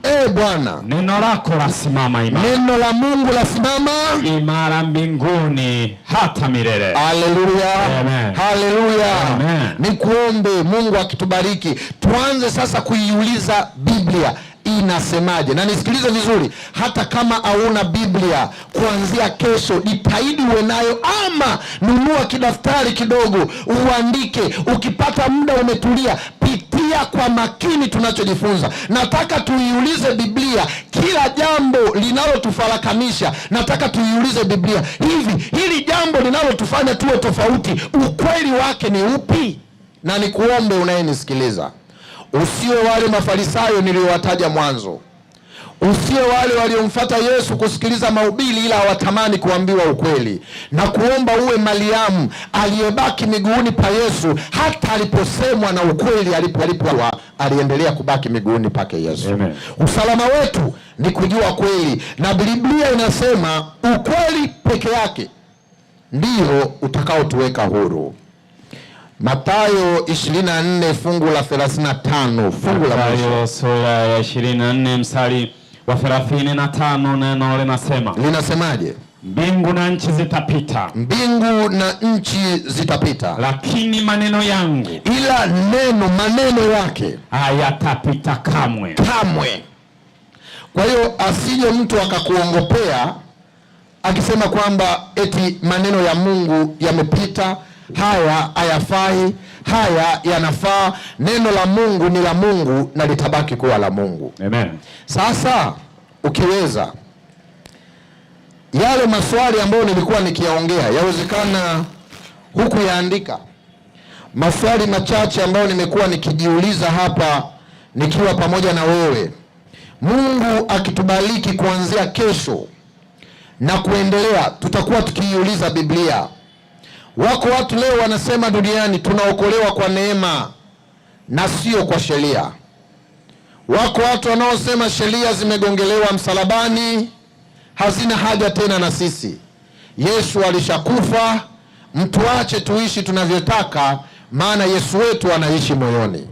neno lako lasimama imara. Neno la Mungu lasimama imara mbinguni hata milele. Haleluya. Amen. Haleluya. Amen. Nikuombe Mungu akitubariki, tuanze sasa kuiuliza Biblia inasemaje. Na nisikilize vizuri, hata kama hauna Biblia, kuanzia kesho jitahidi uwe nayo, ama nunua kidaftari kidogo uandike. Ukipata muda umetulia, pitia kwa makini tunachojifunza. Nataka tuiulize Biblia kila jambo linalotufarakanisha. Nataka tuiulize Biblia, hili jambo linalotufanya tuwe tofauti, ukweli wake ni upi? Na nikuombe unayenisikiliza, usiwe wale Mafarisayo niliowataja mwanzo. Usiwe wale waliomfuata Yesu kusikiliza mahubiri ila hawatamani kuambiwa ukweli. Na kuomba uwe Mariamu aliyebaki miguuni pa Yesu hata aliposemwa na ukweli, aliendelea kubaki miguuni pake Yesu. Amen. Usalama wetu ni kujua kweli, na Biblia inasema ukweli peke yake ndio utakaotuweka huru. Mathayo 24 fungu la 35, fungu la Mathayo sura ya 24 mstari wa 35, neno linasemaje? Mbingu na nchi zitapita, lakini maneno yangu, ila maneno yake hayatapita kamwe. Kwa hiyo asije mtu akakuongopea akisema kwamba eti maneno ya Mungu yamepita, haya hayafai, haya yanafaa. Neno la Mungu ni la Mungu na litabaki kuwa la Mungu. Amen. Sasa ukiweza, yale maswali ambayo nilikuwa nikiyaongea, yawezekana huku yaandika, maswali machache ambayo nimekuwa nikijiuliza hapa nikiwa pamoja na wewe. Mungu akitubariki kuanzia kesho na kuendelea, tutakuwa tukiiuliza Biblia. Wako watu leo wanasema duniani tunaokolewa kwa neema na sio kwa sheria. Wako watu wanaosema sheria zimegongelewa msalabani, hazina haja tena na sisi. Yesu alishakufa, mtuache tuishi tunavyotaka, maana Yesu wetu anaishi moyoni.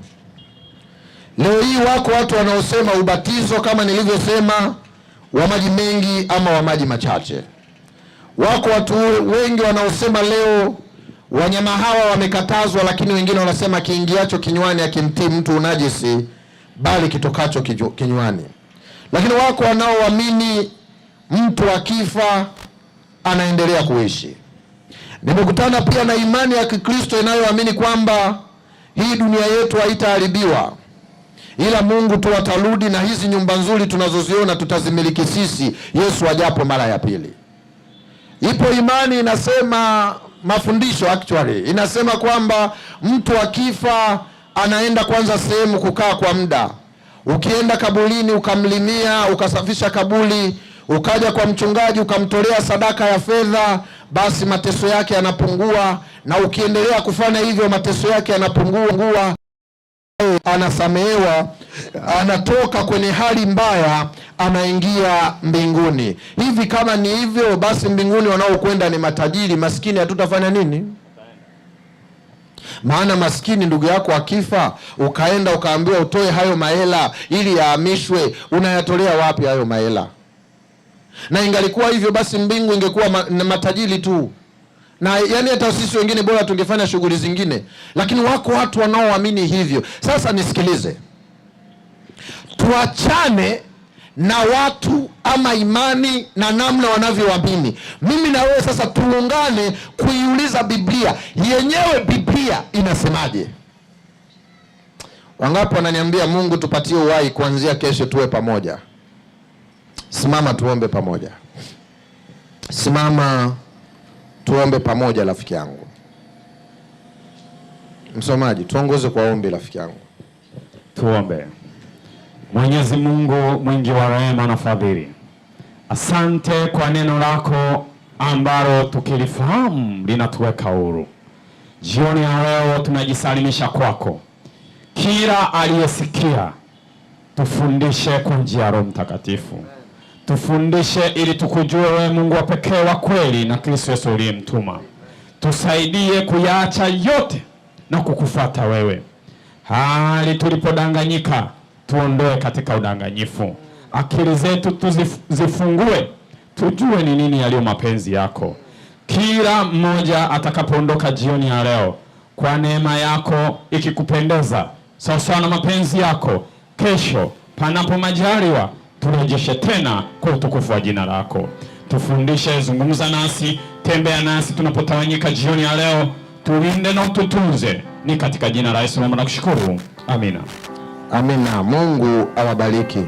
Leo hii wako watu wanaosema ubatizo kama nilivyosema wa maji mengi ama wa maji machache. Wako watu wengi wanaosema leo wanyama hawa wamekatazwa, lakini wengine wanasema kiingiacho kinywani akimtii mtu unajisi, bali kitokacho kinywani. Lakini wako wanaoamini mtu akifa anaendelea kuishi. Nimekutana pia na imani ya Kikristo inayoamini kwamba hii dunia yetu haitaharibiwa, ila Mungu tu atarudi na hizi nyumba nzuri tunazoziona tutazimiliki sisi Yesu ajapo mara ya pili. Ipo imani inasema, mafundisho actually inasema kwamba mtu akifa anaenda kwanza sehemu kukaa kwa muda. Ukienda kaburini ukamlimia, ukasafisha kaburi, ukaja kwa mchungaji ukamtolea sadaka ya fedha, basi mateso yake yanapungua, na ukiendelea kufanya hivyo mateso yake yanapungua, anasamehewa, anatoka kwenye hali mbaya, anaingia mbinguni. Hivi kama ni hivyo, basi mbinguni wanaokwenda ni matajiri, maskini hatutafanya nini? Maana maskini ndugu yako akifa, ukaenda ukaambiwa utoe hayo mahela ili yahamishwe, unayatolea wapi hayo mahela? Na ingalikuwa hivyo basi mbingu ingekuwa matajiri tu, na yani hata sisi wengine bora tungefanya shughuli zingine. Lakini wako watu wanaoamini hivyo. Sasa nisikilize, tuachane na watu ama imani na namna wanavyoamini. Mimi na wewe sasa tuungane kuiuliza Biblia yenyewe. Biblia inasemaje? Wangapi wananiambia Mungu tupatie uhai kuanzia kesho tuwe pamoja? Simama tuombe pamoja. Simama tuombe pamoja rafiki yangu. Msomaji, tuongoze kwa ombi rafiki yangu. Tuombe. Mwenyezi Mungu mwingi wa rehema na fadhili, asante kwa neno lako ambalo tukilifahamu linatuweka huru. Jioni ya leo tunajisalimisha kwako. Kila aliyesikia tufundishe kwa njia ya Roho Mtakatifu. Tufundishe ili tukujue wewe Mungu wa pekee wa kweli na Kristo Yesu uliyemtuma. Tusaidie kuyaacha yote na kukufuata wewe. Hali tulipodanganyika tuondoe katika udanganyifu. Akili zetu tuzifungue, tujue ni nini yaliyo mapenzi yako. Kila mmoja atakapoondoka jioni ya leo, kwa neema yako ikikupendeza, sawa na mapenzi yako, kesho panapo majaliwa turejeshe tena kwa utukufu wa jina lako. Tufundishe, zungumza nasi, tembea nasi tunapotawanyika jioni ya leo. Tulinde na ututunze, ni katika jina la Yesu nakushukuru. Amina. Amina. Mungu awabariki.